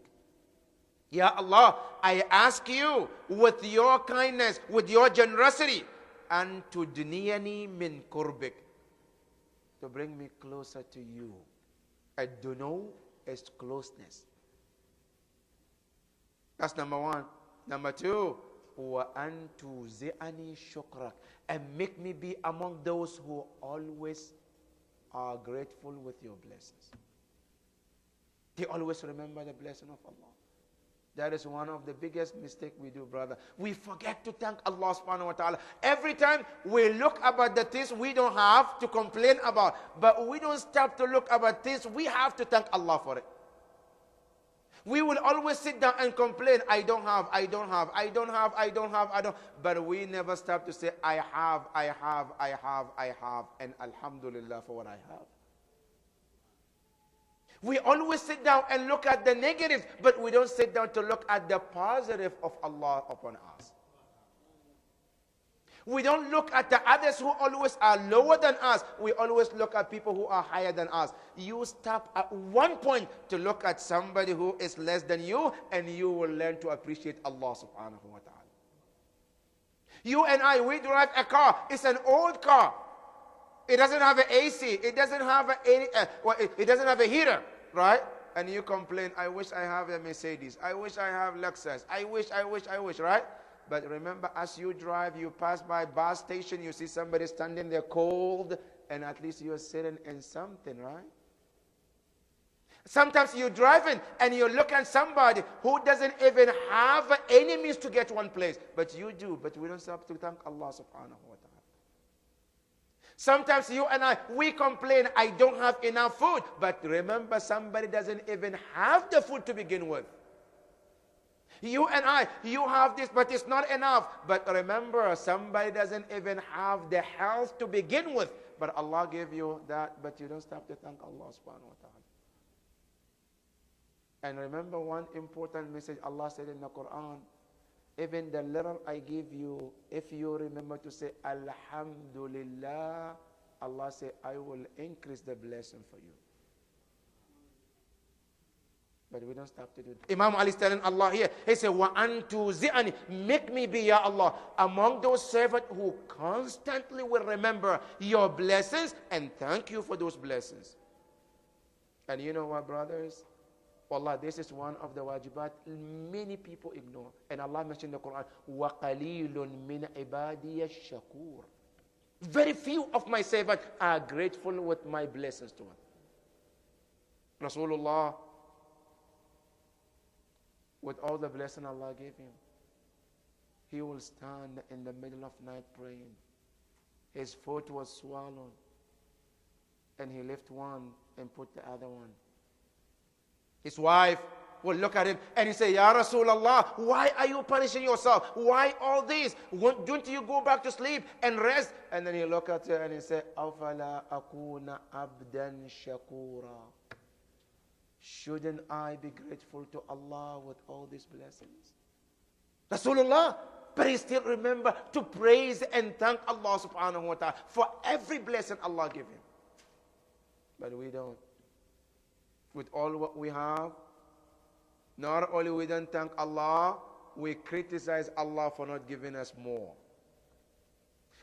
Ya Allah, I ask you with your kindness, with your generosity, and to duniyani min kurbik, to bring me closer to you. Ad-dunu is closeness. That's number one. Number two, وَأَن تُوزِعَنِي شُكْرَكَ, and make me be among those who always are grateful with your blessings. They always remember the blessing of Allah. That is one of the biggest mistakes we do, brother. We forget to thank Allah subhanahu wa ta'ala. Every time we look about the things we don't have to complain about, but we don't stop to look about things we have to thank Allah for it. We will always sit down and complain, I don't have, I don't have, I don't have, I don't have, I don't. But we never stop to say, I have, I have, I have, I have, and alhamdulillah for what I have. We always sit down and look at the negative, but we don't sit down to look at the positive of Allah upon us. We don't look at the others who always are lower than us. We always look at people who are higher than us. You stop at one point to look at somebody who is less than you, and you will learn to appreciate Allah subhanahu wa ta'ala. You and I, we drive a car. It's an old car. It doesn't have an AC. It doesn't have it doesn't have a heater, right? And you complain, I wish I have a Mercedes. I wish I have Lexus. I wish, right? But remember, as you drive, you pass by bus station, you see somebody standing there cold, and at least you're sitting in something, right? Sometimes you're driving and you look at somebody who doesn't even have any means to get to one place, but you do. But we don't stop to thank Allah subhanahu wa ta'ala. Sometimes you and I, we complain, I don't have enough food. But remember, somebody doesn't even have the food to begin with. You and I, you have this, but it's not enough. But remember, somebody doesn't even have the health to begin with. But Allah gave you that, but you don't stop to thank Allah subhanahu wa ta'ala. And remember one important message Allah said in the Quran, even the little I give you, if you remember to say Alhamdulillah, Allah said, I will increase the blessing for you. But we don't stop to do that. Imam Ali is telling Allah here, he said, Wa antu zi'ani, make me be, Ya Allah, among those servants who constantly will remember your blessings and thank you for those blessings. And you know what, brothers? Wallah, this is one of the wajibat many people ignore. And Allah mentioned in the Quran, وَقَلِيلٌ مِّنْ عِبَادِيَ الشَّكُورِ. Very few of my servants are grateful with my blessings to them. Rasulullah, with all the blessing Allah gave him, he will stand in the middle of night praying. His foot was swallowed, and he left one and put the other one. His wife will look at him and he say, Ya Rasulullah, why are you punishing yourself? Why all this? Don't you go back to sleep and rest? And then he look at her and he say, أَفَلَا أَكُونَ عَبْدًا شَكُورًا. Shouldn't I be grateful to Allah with all these blessings? Rasulullah, but he still remember to praise and thank Allah subhanahu wa ta'ala for every blessing Allah give him. But we don't. With all what we have, not only we don't thank Allah, we criticize Allah for not giving us more.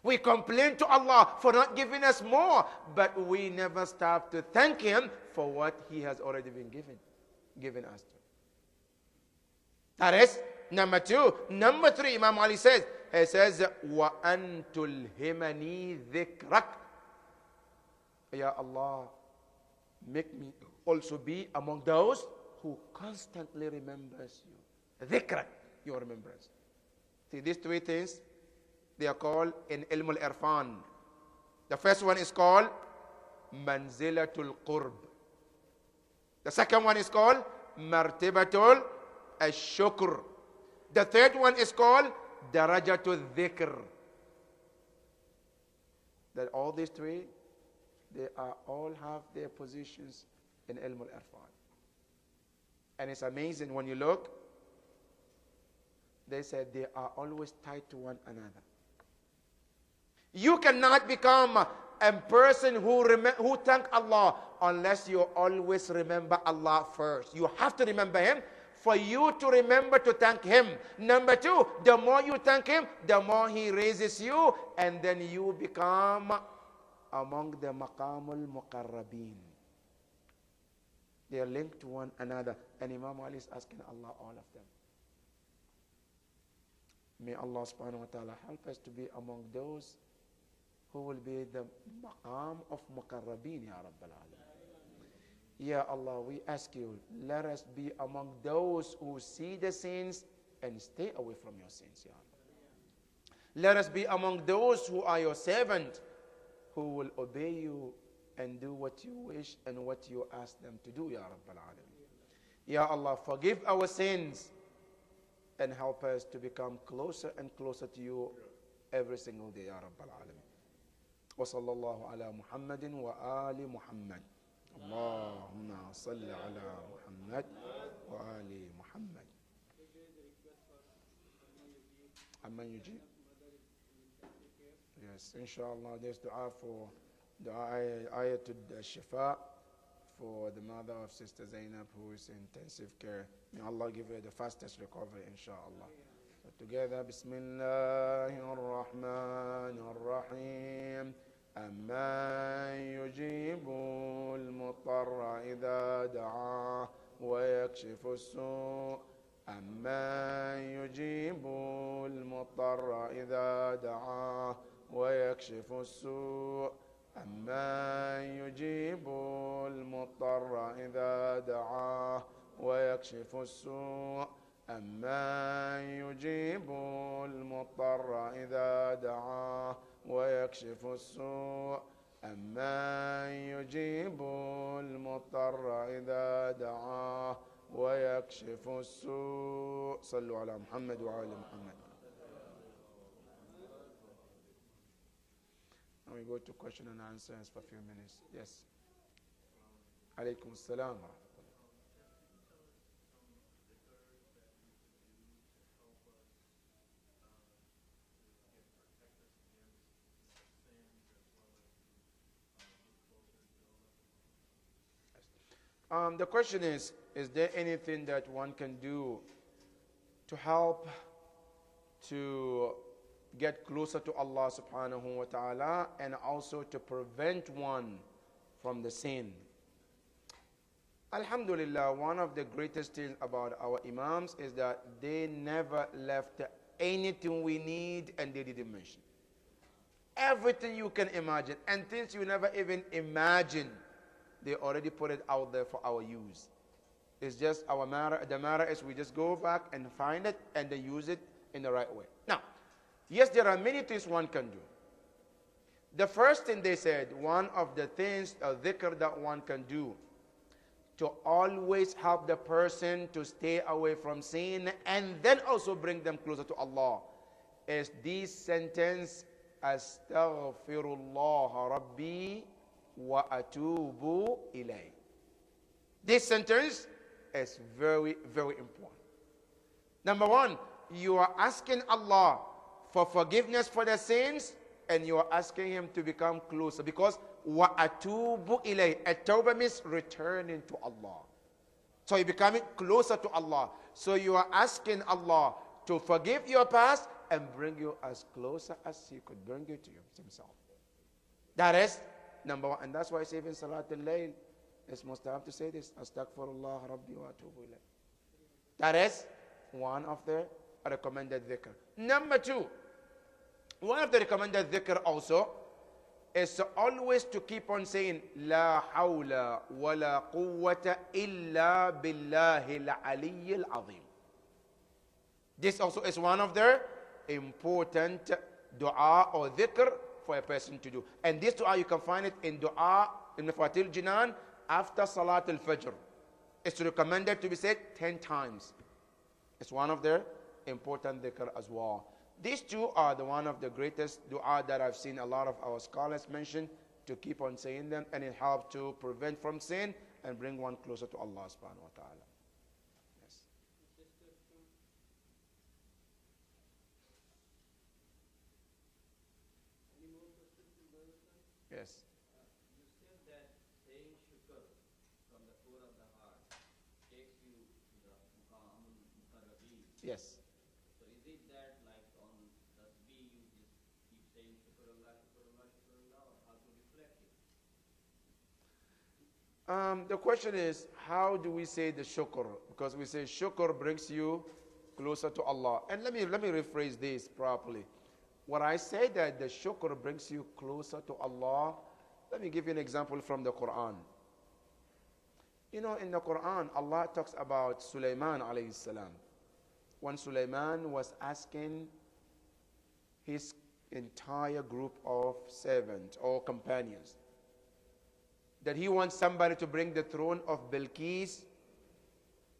We complain to Allah for not giving us more, but we never stop to thank Him for what He has already been given us to. That is number two. Number three, Imam Ali says, he says, وَأَن تُلْهِمَنِي ذِكْرَكَ. Ya Allah, make me also be among those who constantly remembers you. Dhikrak, your remembrance. See, these three things, they are called in Ilm al-Irfan. The first one is called Manzilatul Qurb. The second one is called Martibatul Ash-Shukr. The third one is called Darajatul Dhikr. That all these three, they all have their positions in Ilm al-Irfan. And it's amazing when you look, they said they are always tied to one another. You cannot become a person who thank Allah unless you always remember Allah first. You have to remember Him for you to remember to thank Him. Number two, the more you thank Him, the more He raises you, and then you become among the maqamul muqarrabin. They are linked to one another. And Imam Ali is asking Allah all of them. May Allah subhanahu wa ta'ala help us to be among those who will be the maqam of muqarrabin, Ya Rabbal Alameen. Ya Allah, we ask you, let us be among those who see the sins and stay away from your sins, Ya Allah. Let us be among those who are your servant, who will obey you and do what you wish and what you ask them to do, Ya Rabbal Alameen. Ya Allah, forgive our sins and help us to become closer and closer to you every single day, Ya Rabbal Alameen. وصلى الله على محمد وآل محمد اللهم صل على محمد وآل محمد أمن يجيب. Yes, inshallah, there's dua for the ayatul shifa for the mother of Sister Zainab who is in intensive care. May Allah give her the fastest recovery, inshallah. So together, Bismillahir Rahmanir Rahim. أَمَّن يُجِيبُ الْمُضْطَرَّ إِذَا دَعَاهُ وَيَكْشِفُ السُّوءَ أَمَّن يُجِيبُ الْمُضْطَرَّ إِذَا دَعَاهُ وَيَكْشِفُ السُّوءَ أَمَّن يُجِيبُ الْمُضْطَرَّ إِذَا دَعَاهُ وَيَكْشِفُ السُّوءَ أَمَّن يُجِيبُ الْمُضْطَرَّ إِذَا دَعَاهُ ويكشف السوء أمن يجيب المضطر إذا دعاه ويكشف السوء. صلوا على محمد وعلى محمد. Now we go to question and answers for a few minutes. Yes. عليكم السلام ورحمة الله. The question is there anything that one can do to help to get closer to Allah subhanahu wa ta'ala and also to prevent one from the sin? Alhamdulillah, one of the greatest things about our Imams is that they never left anything we need and they didn't mention. Everything you can imagine and things you never even imagined, they already put it out there for our use. It's just the matter is we just go back and find it and then use it in the right way. Now, yes, there are many things one can do. The first thing they said, one of the things, a dhikr that one can do to always help the person to stay away from sin and then also bring them closer to Allah is this sentence, Astaghfirullah Rabbi wa atubu ilay. This sentence is very, very important. Number one, you are asking Allah for forgiveness for the sins and you are asking Him to become closer because wa atubu ilay. At-tawbah means returning to Allah. So you're becoming closer to Allah. So you are asking Allah to forgive your past and bring you as closer as He could bring you to Himself. That is number one, and that's why it's even Salat al-Layl. It's mustahab to say this. Astaghfirullah Rabbi wa atubu ilayh. That is one of the recommended dhikr. Number two, one of the recommended dhikr also is to always to keep on saying La hawla wa la quwwata illa billahi al-aliyyil azim. This also is one of the important dua or dhikr for a person to do. And this dua, you can find it in dua in Mafatil Jinan after Salat al-Fajr. It's recommended to be said 10 times. It's one of the important dhikr as well. These two are one of the greatest dua that I've seen a lot of our scholars mention to keep on saying them, and it helps to prevent from sin and bring one closer to Allah subhanahu wa ta'ala. Yes. Yes. You said that saying shukr from the core of the heart takes you to the Muqamul Muqarrabeen. Yes. So is it that like on tasbih you just keep saying shukrullah, shukrullah, shukrullah, or how to reflect it? The question is, how do we say the shukr? Because we say shukr brings you closer to Allah. And let me rephrase this properly. When I say that the shukr brings you closer to Allah, let me give you an example from the Quran. You know, in the Quran, Allah talks about Sulaiman alayhi salam. When Sulaiman was asking his entire group of servants or companions that he wants somebody to bring the throne of Bilqis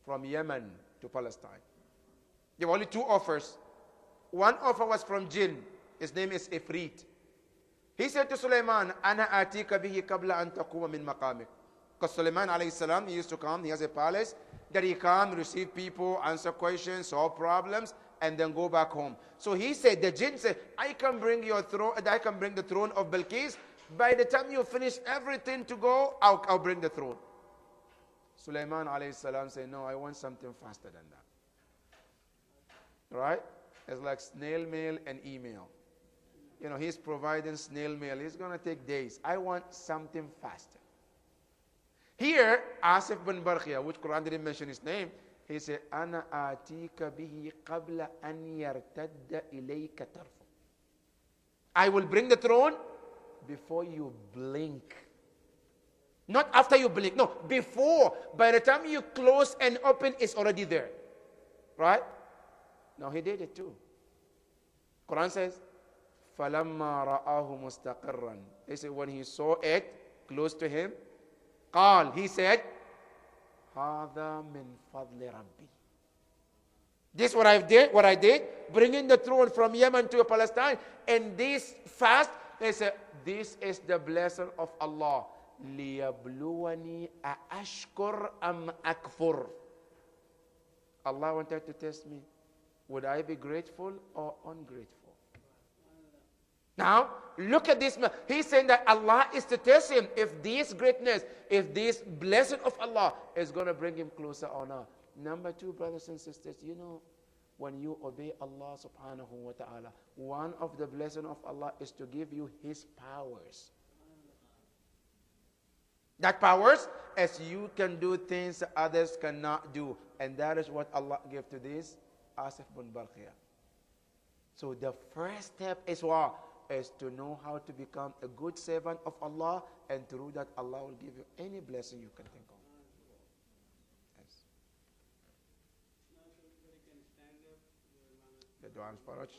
from Yemen to Palestine. There were only two offers. One offer was from Jinn. His name is Ifrit. He said to Sulaiman, Ana atika bihi qabla an taquma min maqamik. Because Sulaiman alayhi salam, he used to come, he has a palace, that he come, receive people, answer questions, solve problems, and then go back home. So he said, the Jinn said, I can bring your throne, I can bring the throne of Bilqis. By the time you finish everything to go, I'll bring the throne. Sulaiman alayhi salam said, no, I want something faster than that. Right? It's like snail mail and email. You know, he's providing snail mail. It's going to take days. I want something faster. Here, Asif bin Barkhia, which Quran didn't mention his name, he said, Ana atika bihi qabla an yartadda ilayka tarfu. I will bring the throne before you blink. Not after you blink. No, before. By the time you close and open, it's already there. Right? Now he did it too. Quran says, فَلَمَّا رَآهُ مُسْتَقِرًّا. He said, when he saw it close to him, قال, he said, هَذَا مِنْ فَضْلِ رَبِّي. This is what I did, bringing the throne from Yemen to Palestine, and this fast, they said, this is the blessing of Allah. لِيَبْلُوَنِي أَأَشْكُرْ أَمْ أَكْفُرْ. Allah wanted to test me. Would I be grateful or ungrateful? Now, look at this man. He's saying that Allah is to test him if this greatness, if this blessing of Allah is going to bring him closer or not. Number two, brothers and sisters, you know, when you obey Allah subhanahu wa ta'ala, one of the blessings of Allah is to give you His powers. That powers, as you can do things others cannot do. And that is what Allah gave to this Asif bin Barkhia. So the first step is what? Is to know how to become a good servant of Allah, and through that Allah will give you any blessing you can think of. Yes. The dua al-Faraj.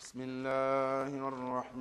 Bismillahir Rahmanir